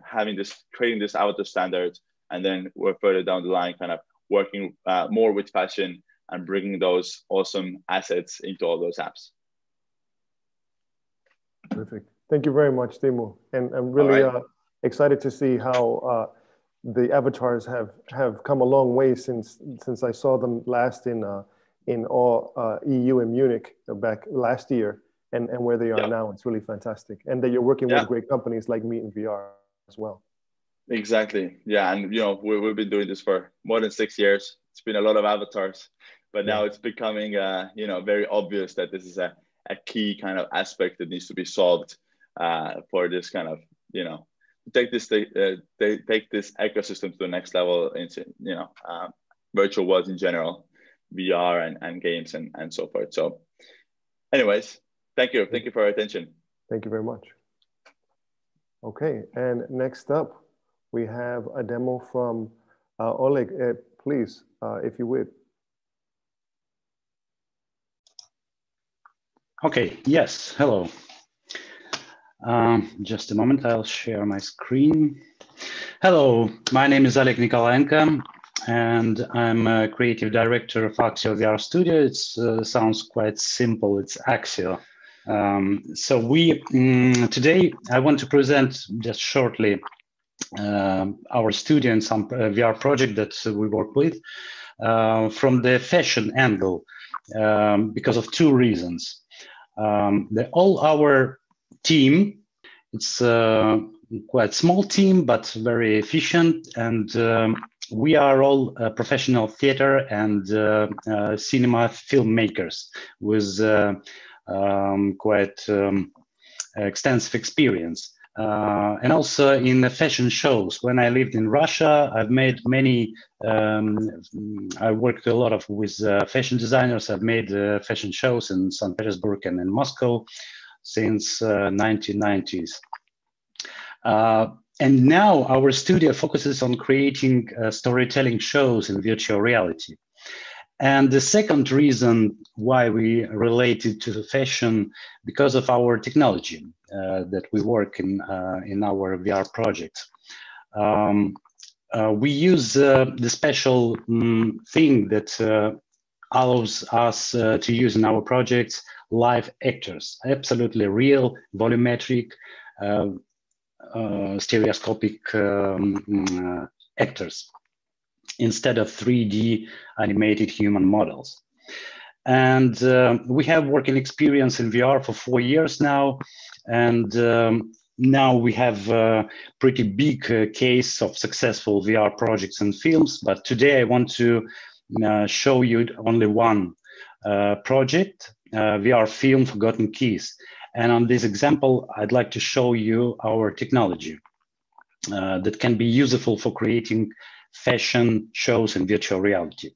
creating this avatar standard, and then we're further down the line, kind of working more with fashion and bringing those awesome assets into all those apps.
Perfect. Thank you very much, Timmu. And I'm really excited to see how the avatars have come a long way since I saw them last in EU in Munich back last year, and where they are now. It's really fantastic. And that you're working with great companies like Meet in VR as well.
Exactly. Yeah. And, you know, we've been doing this for more than 6 years. It's been a lot of avatars, but now it's becoming, you know, very obvious that this is a key kind of aspect that needs to be solved for this kind of, you know, take this ecosystem to the next level into, you know, virtual worlds in general, VR and games and so forth. So anyways, thank you. Thank you for your attention.
Thank you very much. Okay, and next up, we have a demo from Oleg. Please, if you would.
Okay, yes, hello. Just a moment, I'll share my screen. Hello, my name is Oleg Nikolaenko, and I'm a creative director of AXiiO VR Studio. It sounds quite simple, it's AXiiO. So today I want to present just shortly our studio and some VR project that we work with from the fashion angle because of two reasons. All our team, it's quite small team, but very efficient, and we are all professional theater and cinema filmmakers with quite extensive experience. And also in the fashion shows. When I lived in Russia, I've made many, I worked a lot with fashion designers. I've made fashion shows in St. Petersburg and in Moscow since 1990s. And now our studio focuses on creating storytelling shows in virtual reality. And the second reason why we related to the fashion, because of our technology that we work in our VR projects. We use the special thing that allows us to use in our projects live actors, absolutely real, volumetric, stereoscopic actors, instead of 3D animated human models. And we have working experience in VR for 4 years now. And now we have a pretty big case of successful VR projects and films. But today I want to show you only one project, VR film Forgotten Keys. And on this example, I'd like to show you our technology that can be useful for creating fashion shows in virtual reality.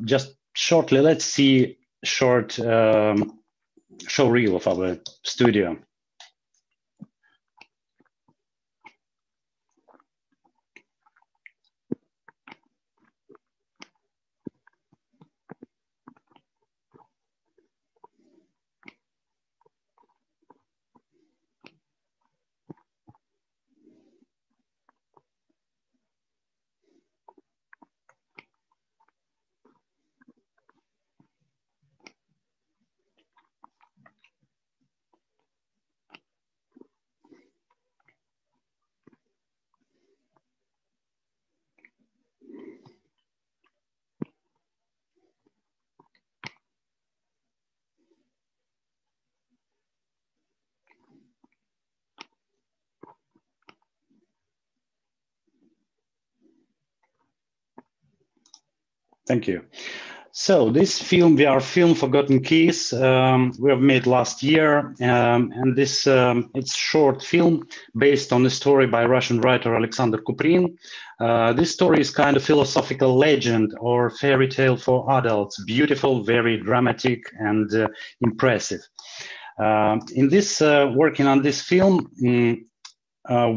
Just shortly, let's see short show reel of our studio. Thank you. So this film, VR film Forgotten Keys, we have made last year, and this it's short film based on a story by Russian writer Alexander Kuprin. This story is kind of philosophical legend or fairy tale for adults, beautiful, very dramatic and impressive. In this working on this film,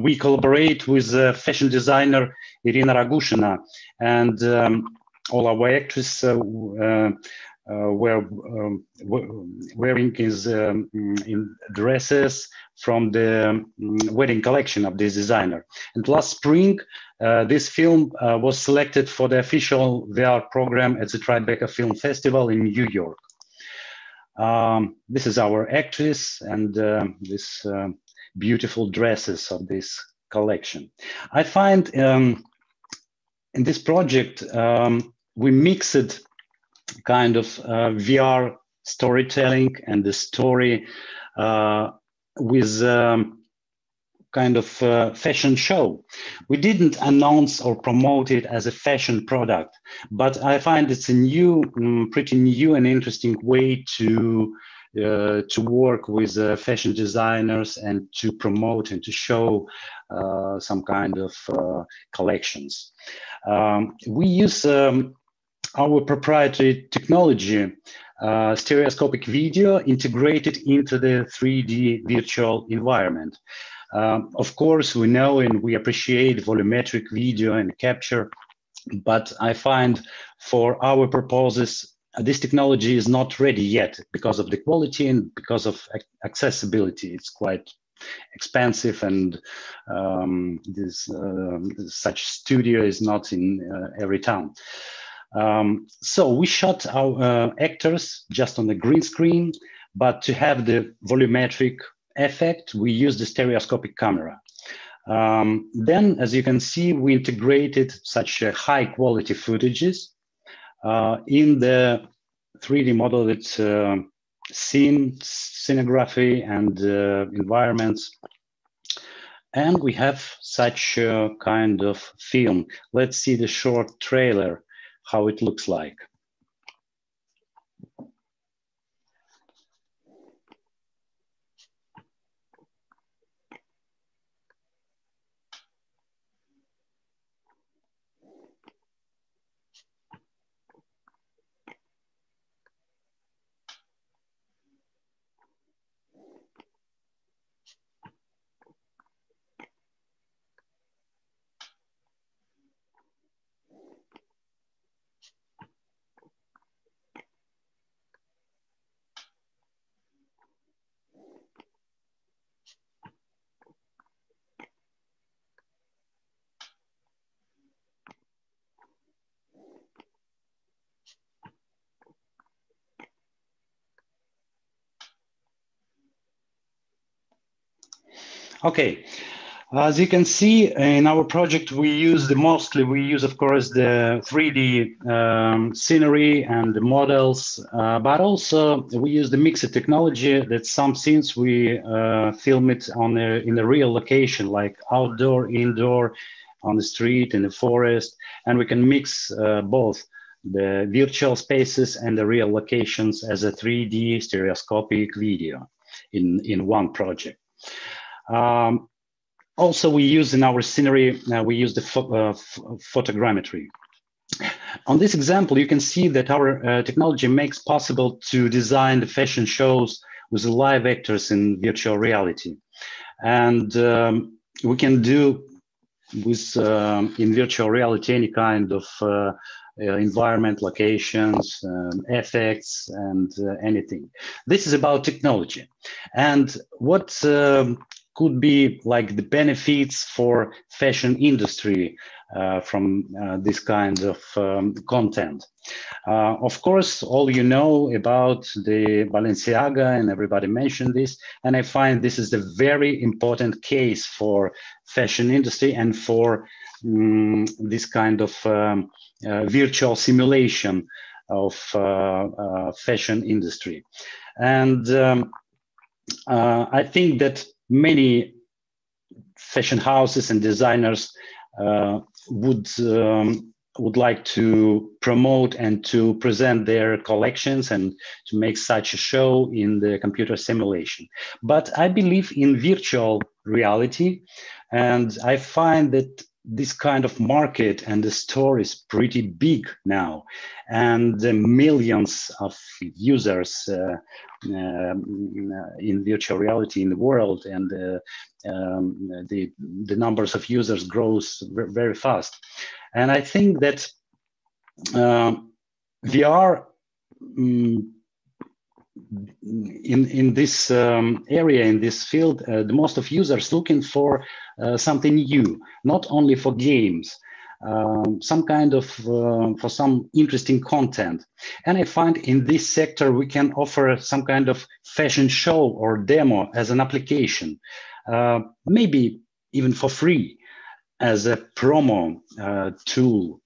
we collaborate with fashion designer Irina Ragushina, and all our actors wearing his in dresses from the wedding collection of this designer. And last spring, this film was selected for the official VR program at the Tribeca Film Festival in New York. This is our actress and this beautiful dresses of this collection. I find in this project, we mixed kind of VR storytelling and the story with kind of fashion show. We didn't announce or promote it as a fashion product, but I find it's a new, pretty new and interesting way to work with fashion designers and to promote and to show some kind of collections. We use our proprietary technology, stereoscopic video integrated into the 3D virtual environment. Of course, we know and we appreciate volumetric video and capture, but I find for our purposes, this technology is not ready yet because of the quality and because of accessibility. It's quite expensive, and such studio is not in every town. So we shot our actors just on the green screen, but to have the volumetric effect, we used the stereoscopic camera. Then, as you can see, we integrated such high quality footages in the 3D model with scenography and environments. And we have such a kind of film. Let's see the short trailer, how it looks like. Okay, as you can see in our project, we use of course the 3D scenery and the models, but also we use the mixed technology that some scenes we film it in a real location, like outdoor, indoor, on the street, in the forest, and we can mix both the virtual spaces and the real locations as a 3D stereoscopic video in one project. Also, we use in our scenery, we use the photogrammetry. On this example, you can see that our technology makes possible to design the fashion shows with live actors in virtual reality. And we can do with in virtual reality any kind of environment, locations, effects, and anything. This is about technology. And what could be like the benefits for fashion industry from this kind of content? Of course, all you know about the Balenciaga, and everybody mentioned this, and I find this is a very important case for fashion industry and for this kind of virtual simulation of fashion industry. And I think that many fashion houses and designers would like to promote and to present their collections and to make such a show in the computer simulation. But I believe in virtual reality, and I find that this kind of market and the store is pretty big now, and the millions of users in virtual reality in the world, and the numbers of users grows very fast. And I think that VR in this area, in this field, the most of users looking for something new, not only for games, some kind of for some interesting content. And I find in this sector we can offer some kind of fashion show or demo as an application, maybe even for free, as a promo tool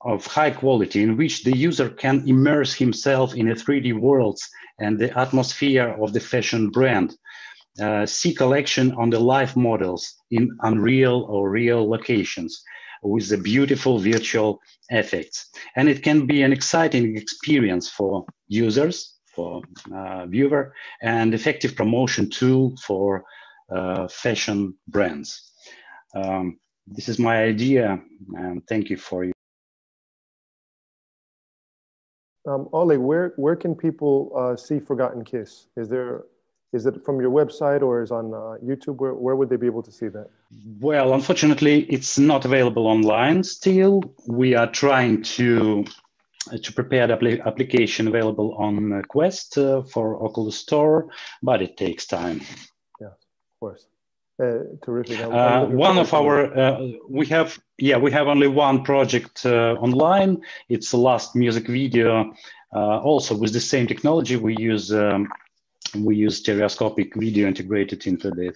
of high quality, in which the user can immerse himself in a 3D world and the atmosphere of the fashion brand, see collection on the live models in unreal or real locations with the beautiful virtual effects. And it can be an exciting experience for users, for viewer, and effective promotion tool for fashion brands. This is my idea, and thank you for your.
Oleg, where can people see Forgotten Kiss? Is it from your website or is on YouTube? Where would they be able to see that?
Well, unfortunately, it's not available online still. We are trying to prepare the application available on Quest for Oculus Store, but it takes time.
Yeah, of course. Terrific.
One of our we have only one project online. It's the last music video, also with the same technology. We use stereoscopic video integrated into the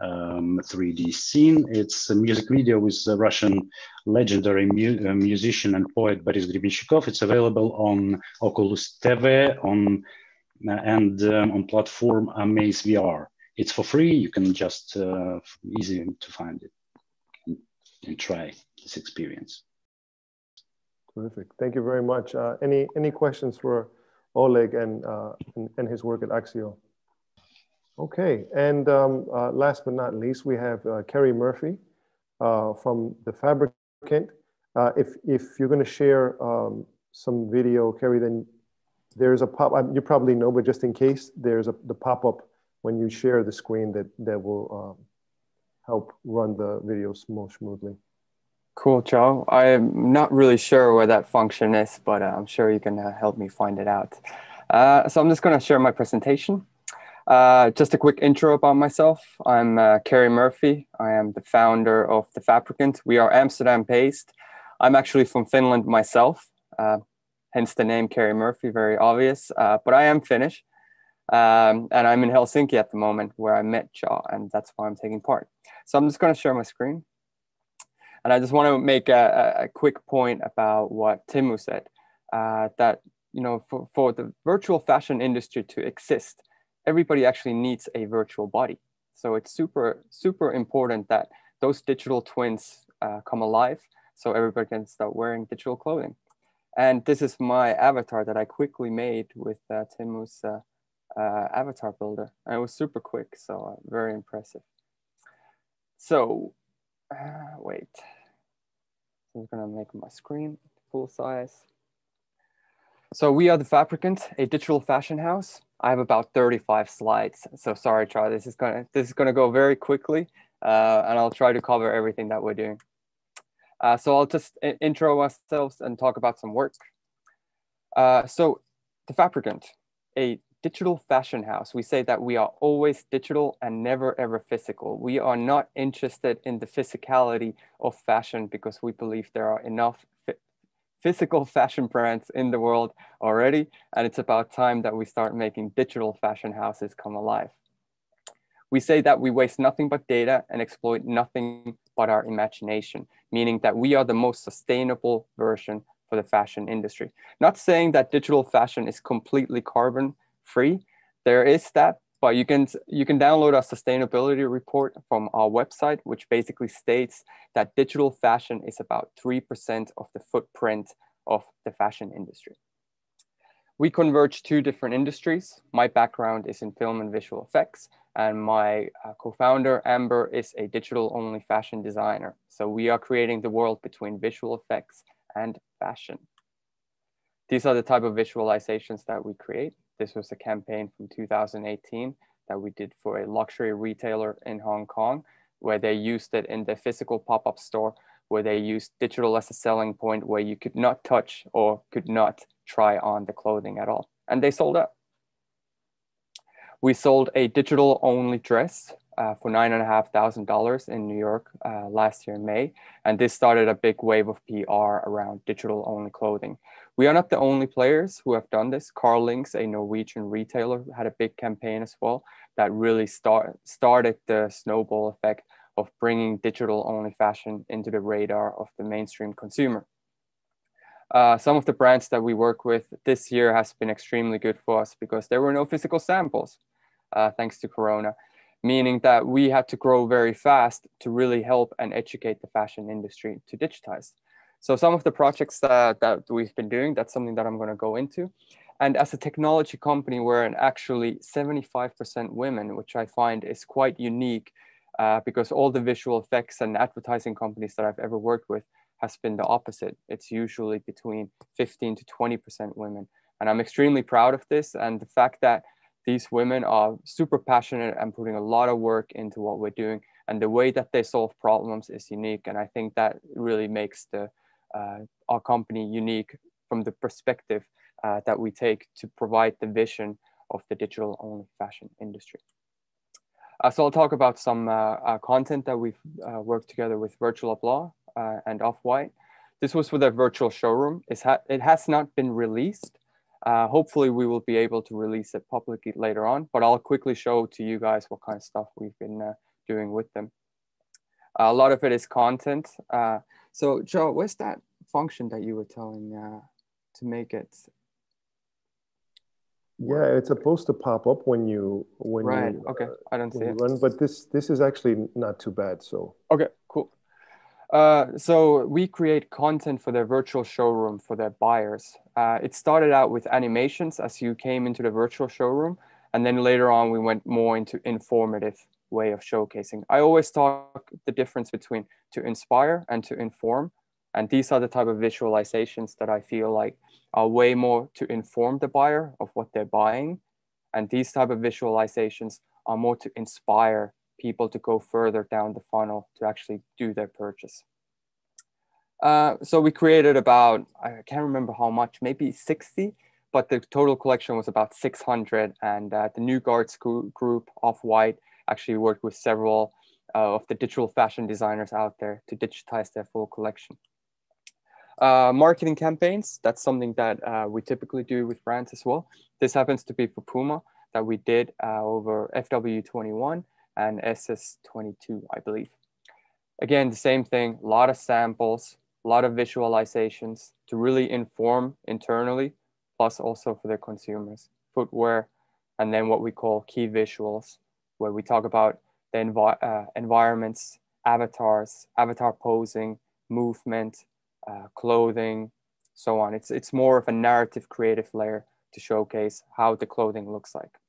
3D scene. It's a music video with a Russian legendary musician and poet Boris Grebeshchikov. It's available on Oculus TV on platform Amaze VR. It's for free. You can just easy to find it and try this experience.
Terrific. Thank you very much. Any questions for Oleg and his work at AXiiO? Okay, and last but not least, we have Kerry Murphy from the Fabricant. If you're going to share some video, Kerry, then there's a pop. You probably know, but just in case, there's the pop-up when you share the screen that will help run the video more smoothly.
Cool, Joe. I'm not really sure where that function is, but I'm sure you can help me find it out. So I'm just going to share my presentation. Just a quick intro about myself. I'm Kerry Murphy. I am the founder of the Fabricant. We are Amsterdam-based. I'm actually from Finland myself, hence the name Kerry Murphy, very obvious. But I am Finnish. And I'm in Helsinki at the moment where I met Joe, and that's why I'm taking part. So I'm just going to share my screen. And I just want to make a quick point about what Timmu said, that, you know, for the virtual fashion industry to exist, everybody actually needs a virtual body. So it's super, super important that those digital twins come alive so everybody can start wearing digital clothing. And this is my avatar that I quickly made with Timmu's avatar builder. And it was super quick, so very impressive. So, wait. I'm gonna make my screen full size. So we are the Fabricant, a digital fashion house. I have about 35 slides, so sorry, Charlie. This is gonna go very quickly, and I'll try to cover everything that we're doing. So I'll just intro ourselves and talk about some work. So the Fabricant, a digital fashion house. We say that we are always digital and never ever physical. We are not interested in the physicality of fashion because we believe there are enough physical fashion brands in the world already. And it's about time that we start making digital fashion houses come alive. We say that we waste nothing but data and exploit nothing but our imagination, meaning that we are the most sustainable version for the fashion industry. Not saying that digital fashion is completely carbon free. There is that, but you can download our sustainability report from our website, which basically states that digital fashion is about 3% of the footprint of the fashion industry. We converge two different industries. My background is in film and visual effects, and my co-founder, Amber, is a digital-only fashion designer. So we are creating the world between visual effects and fashion. These are the type of visualizations that we create. This was a campaign from 2018 that we did for a luxury retailer in Hong Kong, where they used it in the physical pop-up store, where they used digital as a selling point, where you could not touch or could not try on the clothing at all. And they sold out. We sold a digital only dress for $9,500 in New York last year in May. And this started a big wave of PR around digital only clothing. We are not the only players who have done this. Carlings, a Norwegian retailer, had a big campaign as well that really started the snowball effect of bringing digital only fashion into the radar of the mainstream consumer. Some of the brands that we work with this year has been extremely good for us because there were no physical samples, thanks to Corona, meaning that we had to grow very fast to really help and educate the fashion industry to digitize. So some of the projects that we've been doing, that's something that I'm going to go into. And as a technology company, we're actually 75% women, which I find is quite unique because all the visual effects and advertising companies that I've ever worked with has been the opposite. It's usually between 15 to 20% women. And I'm extremely proud of this. And the fact that these women are super passionate and putting a lot of work into what we're doing. And the way that they solve problems is unique. And I think that really makes our company unique from the perspective that we take to provide the vision of the digital only fashion industry. So I'll talk about some content that we've worked together with Virtual Applause and Off-White. This was for their virtual showroom. It has not been released. Hopefully we will be able to release it publicly later on, but I'll quickly show to you guys what kind of stuff we've been doing with them. A lot of it is content. So Joe, where's that function that you were telling to make it?
Yeah, it's supposed to pop up when you
okay, I don't see it.
Run, but this is actually not too bad. So
okay, cool. So we create content for their virtual showroom for their buyers. It started out with animations as you came into the virtual showroom, and then later on we went more into informative way of showcasing. I always talk the difference between to inspire and to inform, and these are the type of visualizations that I feel like are way more to inform the buyer of what they're buying, and these type of visualizations are more to inspire people to go further down the funnel to actually do their purchase. So we created about, I can't remember how much, maybe 60, but the total collection was about 600. And the New Guards group, Off-White, actually worked with several of the digital fashion designers out there to digitize their full collection. Marketing campaigns, that's something that we typically do with brands as well. This happens to be for Puma that we did over FW21 and SS22, I believe. Again, the same thing, a lot of samples, a lot of visualizations to really inform internally, plus also for the consumers, footwear, and then what we call key visuals, where we talk about the environments, avatars, avatar posing, movement, clothing, so on. It's more of a narrative creative layer to showcase how the clothing looks like.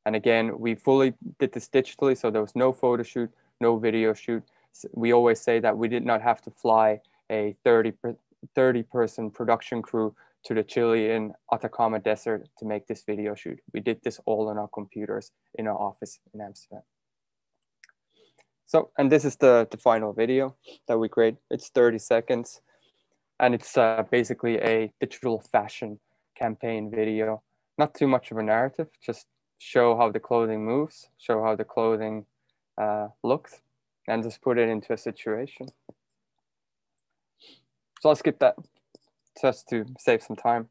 And again, we fully did this digitally, so there was no photo shoot, no video shoot. We always say that we did not have to fly a 30-person production crew to the Chilean Atacama Desert to make this video shoot. We did this all on our computers in our office in Amsterdam. So, and this is the final video that we create. It's 30 seconds, and it's basically a digital fashion campaign video. Not too much of a narrative, just show how the clothing moves, show how the clothing looks, and just put it into a situation. So I'll skip that just to save some time.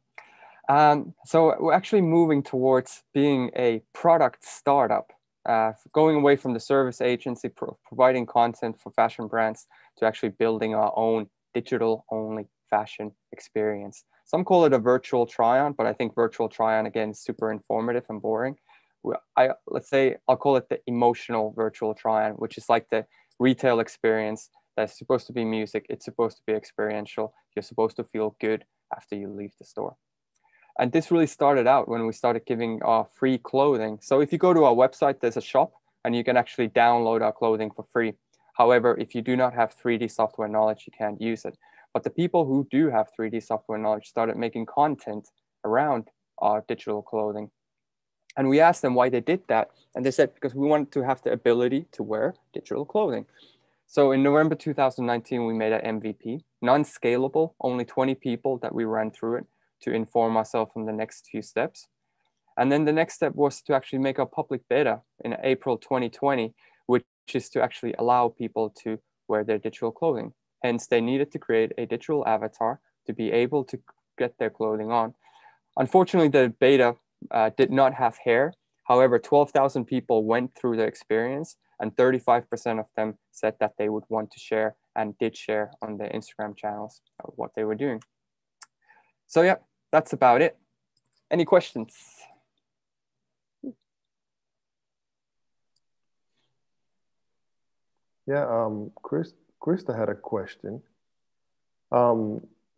So we're actually moving towards being a product startup, going away from the service agency, providing content for fashion brands to actually building our own digital-only fashion experience. Some call it a virtual try-on, but I think virtual try-on, again, is super informative and boring. Let's say I'll call it the emotional virtual try-on, which is like the retail experience that's supposed to be music. It's supposed to be experiential. You're supposed to feel good after you leave the store. And this really started out when we started giving free clothing. So if you go to our website, there's a shop and you can actually download our clothing for free. However, if you do not have 3D software knowledge, you can't use it. But the people who do have 3D software knowledge started making content around our digital clothing. And we asked them why they did that. And they said, because we wanted to have the ability to wear digital clothing. So in November 2019, we made an MVP, non-scalable, only 20 people that we ran through it to inform myself on the next few steps. And then the next step was to actually make a public beta in April 2020, which is to actually allow people to wear their digital clothing. Hence, they needed to create a digital avatar to be able to get their clothing on. Unfortunately, the beta did not have hair. However, 12,000 people went through the experience, and 35% of them said that they would want to share and did share on their Instagram channels of what they were doing. So yeah, that's about it. Any questions?
Yeah, Krista had a question.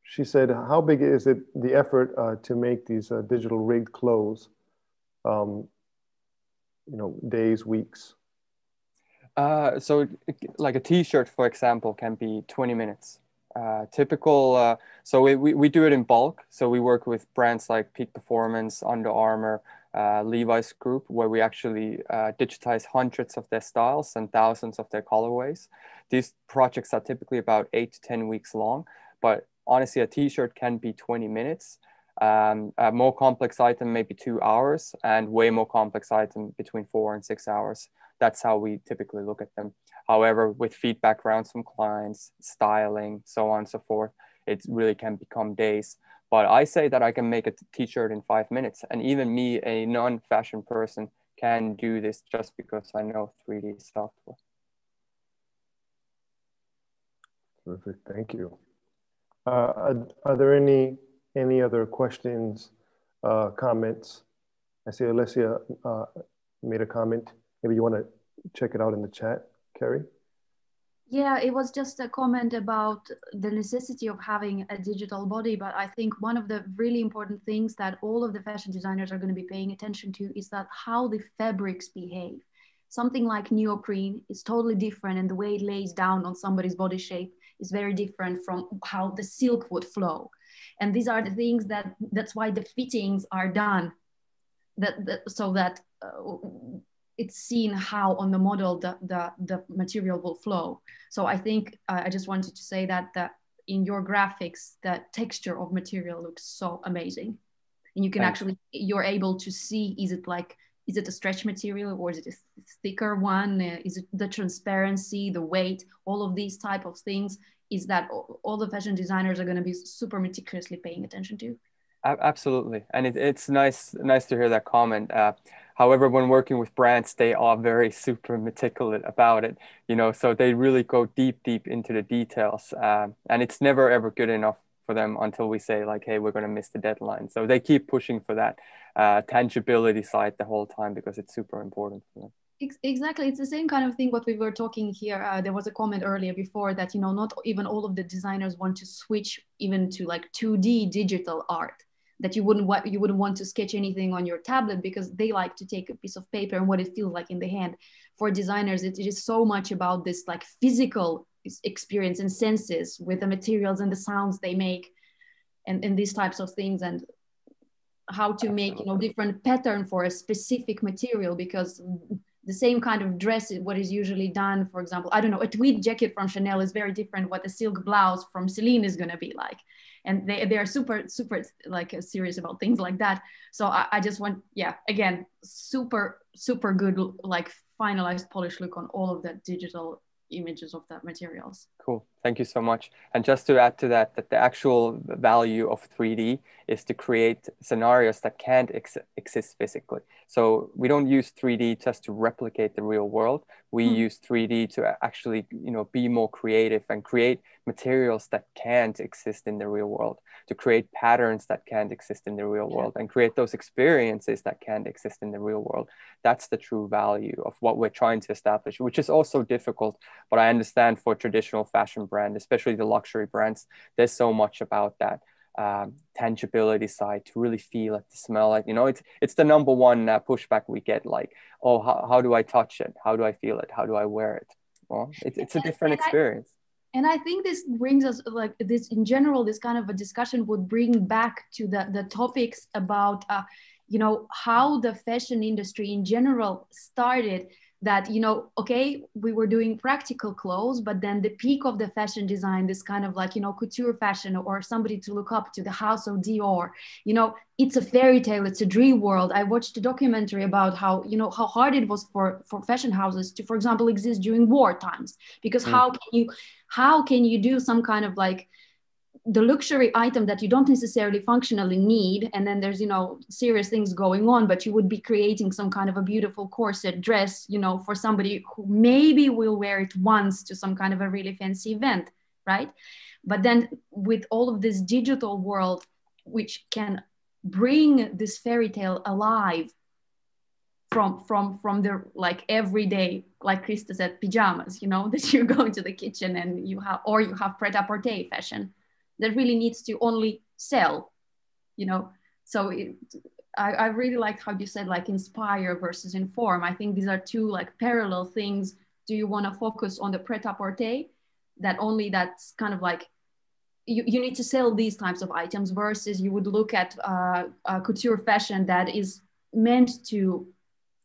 She said, how big is it, the effort to make these digital rigged clothes? You know, days, weeks?
So like a t-shirt, for example, can be 20 minutes. Typical, so we do it in bulk. So we work with brands like Peak Performance, Under Armour, Levi's Group, where we actually digitize hundreds of their styles and thousands of their colorways. These projects are typically about 8 to 10 weeks long, but honestly, a t-shirt can be 20 minutes. A more complex item, maybe 2 hours, and way more complex item between 4 and 6 hours. That's how we typically look at them. However, with feedback rounds from clients, styling, so on and so forth, it really can become days. But I say that I can make a t-shirt in 5 minutes. And even me, a non-fashion person, can do this just because I know 3D software.
Perfect, thank you. Are there any other questions, comments? I see Olesja made a comment. Maybe you want to check it out in the chat, Kerry?
Yeah, it was just a comment about the necessity of having a digital body, but I think one of the really important things that all of the fashion designers are going to be paying attention to is that how the fabrics behave. Something like neoprene is totally different, and the way it lays down on somebody's body shape is very different from how the silk would flow. And these are the things that's why the fittings are done, so that it's seen how on the model the material will flow. So I think I just wanted to say that in your graphics, the texture of material looks so amazing. And you can actually, you're able to see, is it a stretch material or is it a thicker one? Is it the transparency, the weight, all of these type of things, is that all the fashion designers are going to be super meticulously paying attention to.
Absolutely. And it's nice to hear that comment. However, when working with brands, they are very super meticulous about it, you know, so they really go deep into the details. And it's never ever good enough for them until we say like, hey, we're going to miss the deadline. So they keep pushing for that tangibility side the whole time because it's super important for them.
Exactly. It's the same kind of thing what we were talking here. There was a comment earlier before that, you know, not even all of the designers want to switch even to like 2D digital art, that you wouldn't want to sketch anything on your tablet because they like to take a piece of paper and what it feels like in the hand. For designers, it is so much about this like physical experience and senses with the materials and the sounds they make and these types of things, and how to make, you know, different pattern for a specific material, because the same kind of dress, what is usually done, for example, I don't know, a tweed jacket from Chanel is very different what a silk blouse from Celine is going to be like. And they are super like serious about things like that. So I just want, yeah, again, super good, like finalized polished look on all of the digital images of the materials.
Cool, thank you so much. And just to add to that, the actual value of 3D is to create scenarios that can't exist physically. So we don't use 3D just to replicate the real world. We use 3D to actually, you know, be more creative and create materials that can't exist in the real world, to create patterns that can't exist in the real world, and create those experiences that can't exist in the real world. That's the true value of what we're trying to establish, which is also difficult. But I understand for traditional fashion brand, especially the luxury brands, there's so much about that tangibility side to really feel it, to smell it. You know, it's the number one pushback we get, like, oh, how do I touch it? How do I feel it? How do I wear it? Well, it's a different experience.
And I think this brings us, like this in general, this kind of a discussion would bring back to the topics about, you know, how the fashion industry in general started that, you know, okay, we were doing practical clothes, but then the peak of the fashion design, this kind of like, you know, couture fashion, or somebody to look up to, the house of Dior, you know, it's a fairy tale, it's a dream world. I watched a documentary about how, you know, how hard it was for fashion houses to, for example, exist during war times, because how can you do some kind of like the luxury item that you don't necessarily functionally need, and then there's, you know, serious things going on, but you would be creating some kind of a beautiful corset dress, you know, for somebody who maybe will wear it once to some kind of a really fancy event, right? But then with all of this digital world, which can bring this fairy tale alive from the like everyday, like Krista said, pajamas, you know, that you go into the kitchen and you have, or you have pret-a-porter fashion that really needs to only sell, you know. So I really liked how you said like inspire versus inform. I think these are two like parallel things. Do you want to focus on the pret-a-porter, that only that's kind of like, you need to sell these types of items, versus you would look at couture fashion that is meant to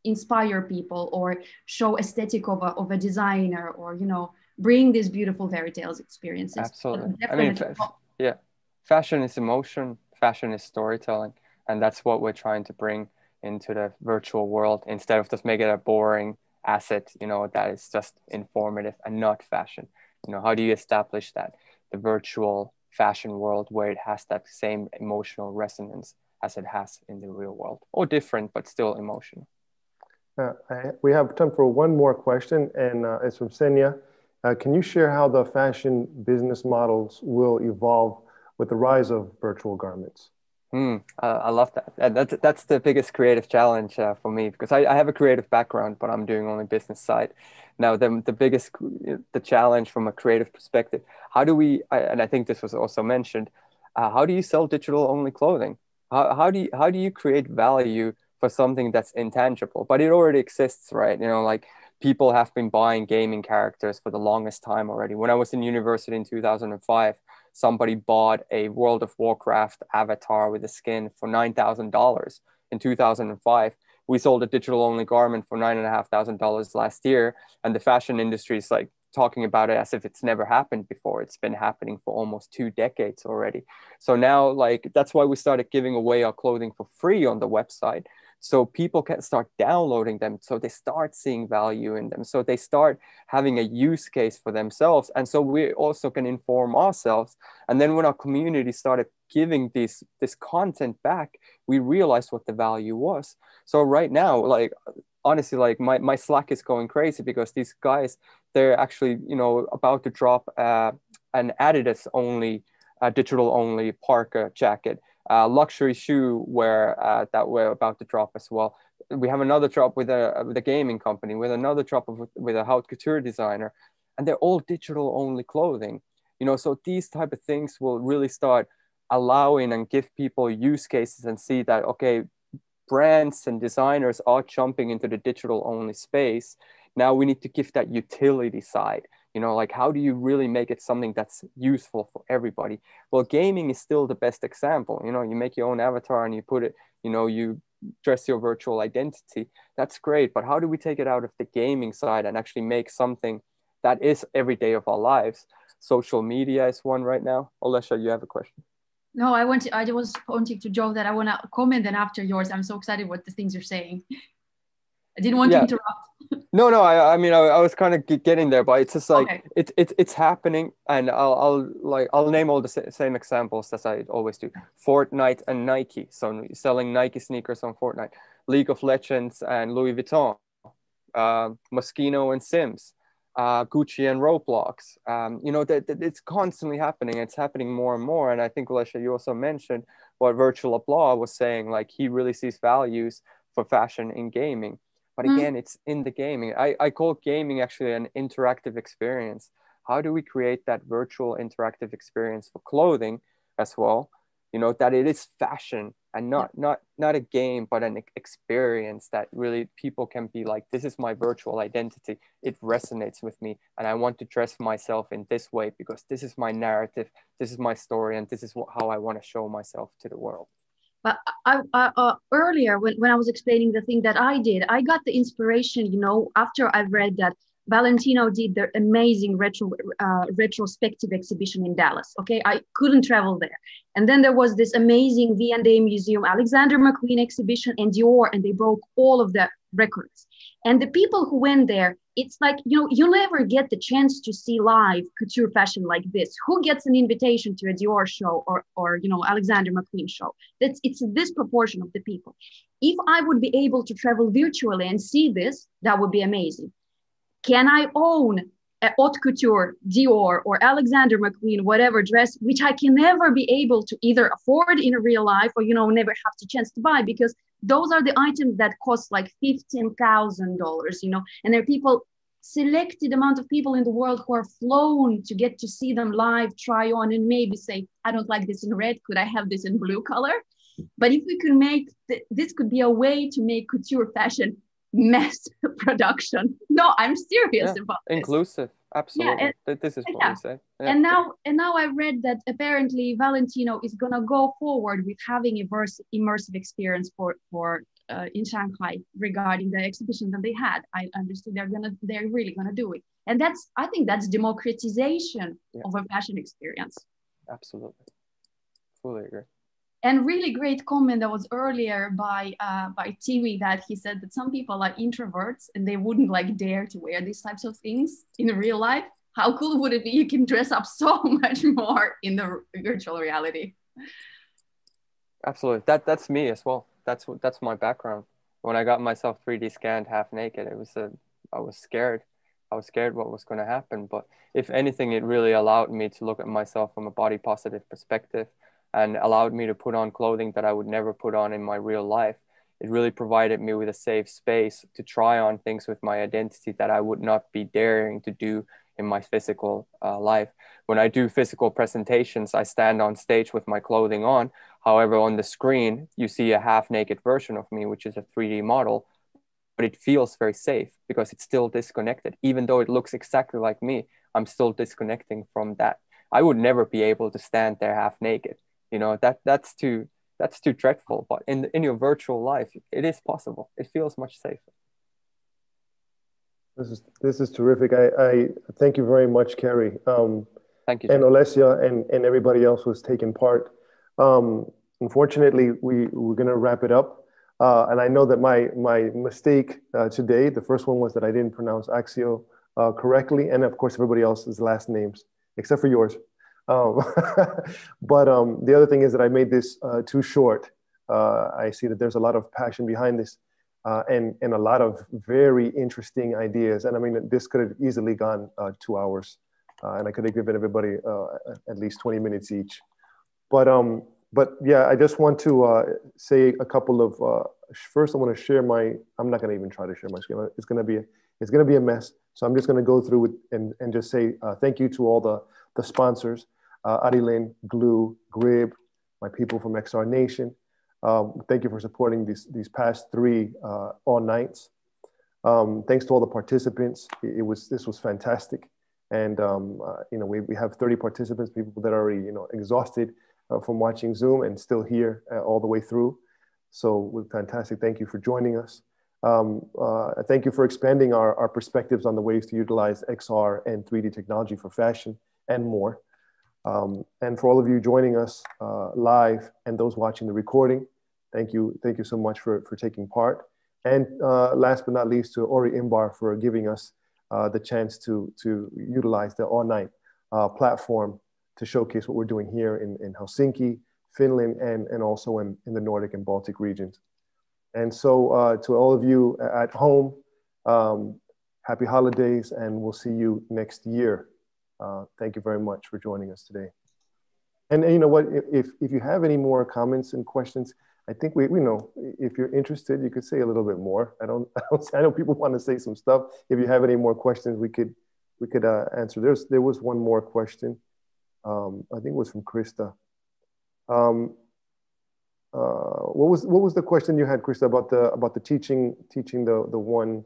inspire people or show aesthetic of a designer, or, you know, bring these beautiful fairy tales experiences.
Absolutely. I mean, yeah, fashion is emotion, fashion is storytelling, and that's what we're trying to bring into the virtual world, instead of just make it a boring asset, you know, that is just informative and not fashion. You know, how do you establish that the virtual fashion world, where it has that same emotional resonance as it has in the real world, or different, but still emotional?
We have time for one more question, and it's from Senya. Can you share how the fashion business models will evolve with the rise of virtual garments?
I love that. That's the biggest creative challenge for me, because I have a creative background, but I'm doing only business side. Now, the challenge from a creative perspective, how do we, and I think this was also mentioned, how do you sell digital only clothing? How do you create value for something that's intangible, but it already exists, right? You know, like people have been buying gaming characters for the longest time already. When I was in university in 2005, somebody bought a World of Warcraft avatar with a skin for $9,000 in 2005. We sold a digital only garment for $9,500 last year. And the fashion industry is like talking about it as if it's never happened before. It's been happening for almost 2 decades already. So now, like, that's why we started giving away our clothing for free on the website, so people can start downloading them, so they start seeing value in them, so they start having a use case for themselves, and so we also can inform ourselves. And then when our community started giving this content back, we realized what the value was. So right now, like, honestly, like my Slack is going crazy, because these guys, they're actually, you know, about to drop an Adidas only, digital only parka jacket, luxury shoe wear that we're about to drop as well. We have another drop with a gaming company, with another drop with a haute couture designer, and they're all digital only clothing. You know, so these type of things will really start allowing and give people use cases and see that, okay, brands and designers are jumping into the digital only space. Now we need to give that utility side. You know, like, how do you really make it something that's useful for everybody? Well, gaming is still the best example. You know, you make your own avatar and you put it, you know, you dress your virtual identity. That's great. But how do we take it out of the gaming side and actually make something that is every day of our lives? Social media is one right now. Olesja, you have a question?
No, I was pointing to Joe that I want to comment, and after yours. I'm so excited what the things you're saying. I didn't want to interrupt.
No, I mean, I was kind of getting there, but it's just like, okay. It's happening, and I'll name all the same examples as I always do. Fortnite and Nike, so selling Nike sneakers on Fortnite. League of Legends and Louis Vuitton, Moschino and Sims, Gucci and Roblox. You know, it's constantly happening. It's happening more and more, and I think, Olesja, you also mentioned what Virtual Applause was saying, like, he really sees values for fashion in gaming. But again, it's in the gaming. I call gaming actually an interactive experience. How do we create that virtual interactive experience for clothing as well? You know, that it is fashion and not a game, but an experience that really people can be like, this is my virtual identity. It resonates with me, and I want to dress myself in this way because this is my narrative, this is my story, and this is how I want to show myself to the world.
But earlier, when I was explaining the thing that I did, I got the inspiration, you know, after I read that Valentino did the amazing retrospective exhibition in Dallas. Okay, I couldn't travel there. And then there was this amazing V&A Museum, Alexander McQueen exhibition and Dior, and they broke all of the records. And the people who went there, it's like, you know, you never get the chance to see live couture fashion like this. Who gets an invitation to a Dior show or you know, Alexander McQueen show? It's this proportion of the people. If I would be able to travel virtually and see this, that would be amazing. Can I own a haute couture, Dior or Alexander McQueen, whatever dress, which I can never be able to either afford in real life or, you know, never have the chance to buy, because those are the items that cost like $15,000, you know, and there are people, selected amount of people in the world who are flown to get to see them live, try on, and maybe say, I don't like this in red, could I have this in blue color? But if we could make, this could be a way to make couture fashion mass production. No, I'm serious about this.
Inclusive, absolutely. Yeah, this is what we say. Yeah.
And now I read that apparently Valentino is gonna go forward with having a immersive experience for in Shanghai regarding the exhibition that they had. I understood they're really gonna do it, and I think that's democratization of a fashion experience.
Absolutely, fully agree.
And really great comment that was earlier by Timmy, that he said that some people are introverts and they wouldn't like dare to wear these types of things in real life. How cool would it be? You can dress up so much more in the virtual reality.
Absolutely, that's me as well. That's my background. When I got myself 3D scanned half naked, I was scared. I was scared what was going to happen. But if anything, it really allowed me to look at myself from a body positive perspective, and allowed me to put on clothing that I would never put on in my real life. It really provided me with a safe space to try on things with my identity that I would not be daring to do in my physical life. When I do physical presentations, I stand on stage with my clothing on. However, on the screen, you see a half naked version of me, which is a 3D model, but it feels very safe because it's still disconnected. Even though it looks exactly like me, I'm still disconnecting from that. I would never be able to stand there half naked. You know, that's too dreadful. But in your virtual life, it is possible. It feels much safer.
This is terrific. I thank you very much, Kerry.
Thank you,
and Olesja and everybody else who's taken part. Unfortunately, we're going to wrap it up. And I know that my mistake today, the first one was that I didn't pronounce AXiiO correctly, and of course everybody else's last names except for yours. But the other thing is that I made this too short. I see that there's a lot of passion behind this and a lot of very interesting ideas. And I mean, this could have easily gone 2 hours and I could have given everybody at least 20 minutes each. But yeah, I just want to say a couple of, first I want to share I'm not going to even try to share my screen. It's going to be a mess. So I'm just going to go through it and just say thank you to all the sponsors. Arilyn, Glue, Grib, my people from XR Nation. Thank you for supporting these past 3 all nights. Thanks to all the participants. This was fantastic. And you know, we have 30 participants, people that are already, you know, exhausted from watching Zoom and still here all the way through. So we're fantastic. Thank you for joining us. Thank you for expanding our perspectives on the ways to utilize XR and 3D technology for fashion and more. And for all of you joining us live and those watching the recording, thank you so much for taking part. And last but not least, to Ori Imbar for giving us the chance to utilize the all-night platform to showcase what we're doing here in Helsinki, Finland, and also in the Nordic and Baltic regions. And so to all of you at home, happy holidays, and we'll see you next year. Thank you very much for joining us today. And you know what, if you have any more comments and questions, I think we know, if you're interested, you could say a little bit more. I know people want to say some stuff. If you have any more questions, we could answer. There was one more question. I think it was from Krista. What was the question you had, Krista, about the teaching the one?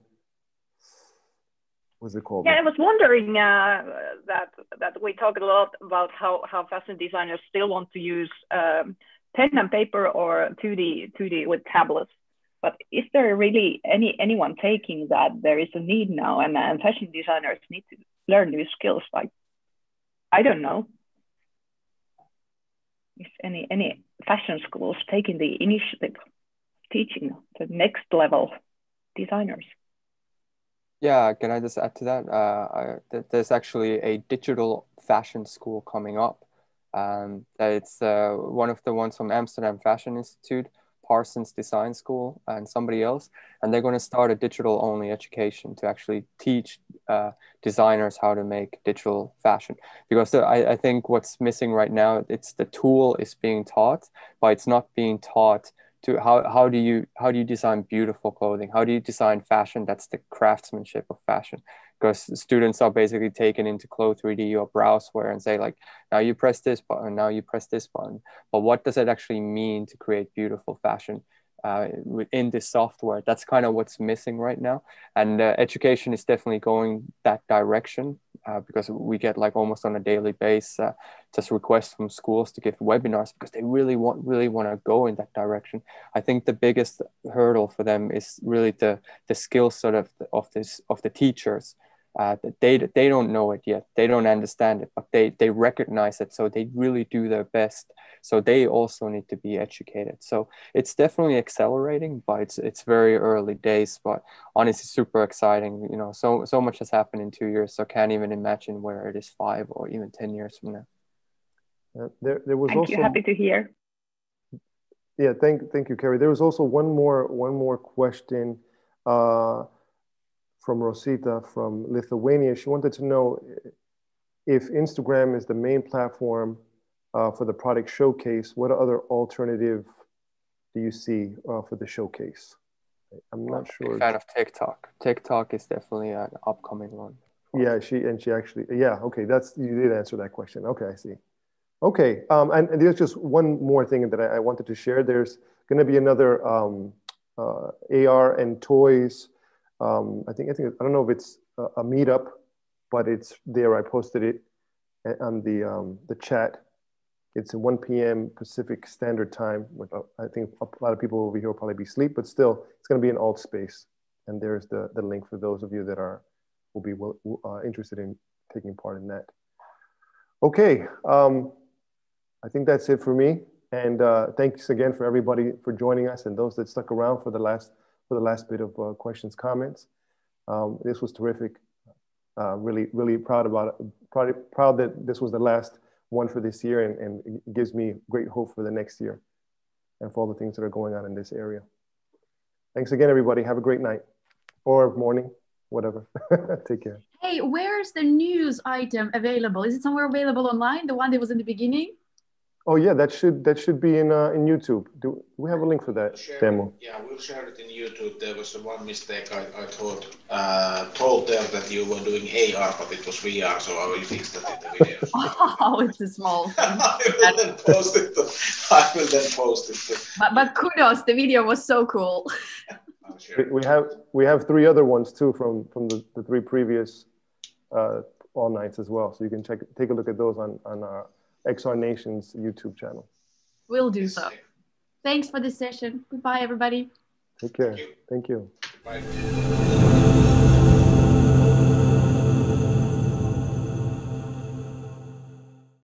What's it called?
Yeah, I was wondering that we talked a lot about how fashion designers still want to use pen and paper or 2D with tablets. But is there really anyone taking that there is a need now, and fashion designers need to learn new skills? Like, I don't know if any fashion schools taking the initiative of teaching the next level designers.
Yeah, can I just add to that? There's actually a digital fashion school coming up. It's one of the ones from Amsterdam Fashion Institute, Parsons Design School, and somebody else. And they're going to start a digital only education to actually teach designers how to make digital fashion. Because I think what's missing right now, it's the tool is being taught, but it's not being taught to how do you design beautiful clothing? How do you design fashion? That's the craftsmanship of fashion. Because students are basically taken into Clo3D or Browseware and say like, now you press this button, now you press this button. But what does it actually mean to create beautiful fashion within this software? That's kind of what's missing right now. And education is definitely going that direction because we get like almost on a daily basis just requests from schools to give webinars because they really want to go in that direction. I think the biggest hurdle for them is really the skill sort of the teachers. They don't know it yet. They don't understand it, but they recognize it. So they really do their best. So they also need to be educated. So it's definitely accelerating, but it's very early days. But honestly, super exciting. You know, so much has happened in 2 years. So can't even imagine where it is 5 or even 10 years from now.
There was thank also, you. Happy to hear.
Yeah, thank you, Kerry. There was also one more question. From Rosita from Lithuania. She wanted to know if Instagram is the main platform for the product showcase, what other alternative do you see for the showcase? I'm not sure.
Big fan of TikTok. TikTok is definitely an upcoming one.
Yeah, she actually, yeah, okay, you did answer that question. Okay, I see. Okay, and there's just one more thing that I wanted to share. There's gonna be another AR and toys. I think I don't know if it's a meetup, but it's there. I posted it on the chat. It's at 1 p.m. Pacific Standard Time. I think a lot of people over here will probably be asleep, but still, it's going to be in alt space. And there's the link for those of you that will be interested in taking part in that. Okay, I think that's it for me. And thanks again for everybody for joining us and those that stuck around for the last bit of questions, comments. This was terrific. Really proud that this was the last one for this year, and it gives me great hope for the next year and for all the things that are going on in this area. Thanks again, everybody. Have a great night or morning, whatever. Take care.
Hey, where's the news item available? Is it somewhere available online? The one that was in the beginning?
Oh yeah, that should be in YouTube. Do we have a link for that, Teemu?
Yeah, we'll share it in YouTube. There was one mistake. I told them that you were doing AR, but it was VR, so I will fix that in the video.
Oh, it's a small thing.
I will then post it.
But kudos, the video was so cool.
We have 3 other ones too from the 3 previous all nights as well. So you can take a look at those on our XR Nation's YouTube channel.
We'll do so. Thanks for this session. Goodbye, everybody.
Take care. Thank you.
Bye.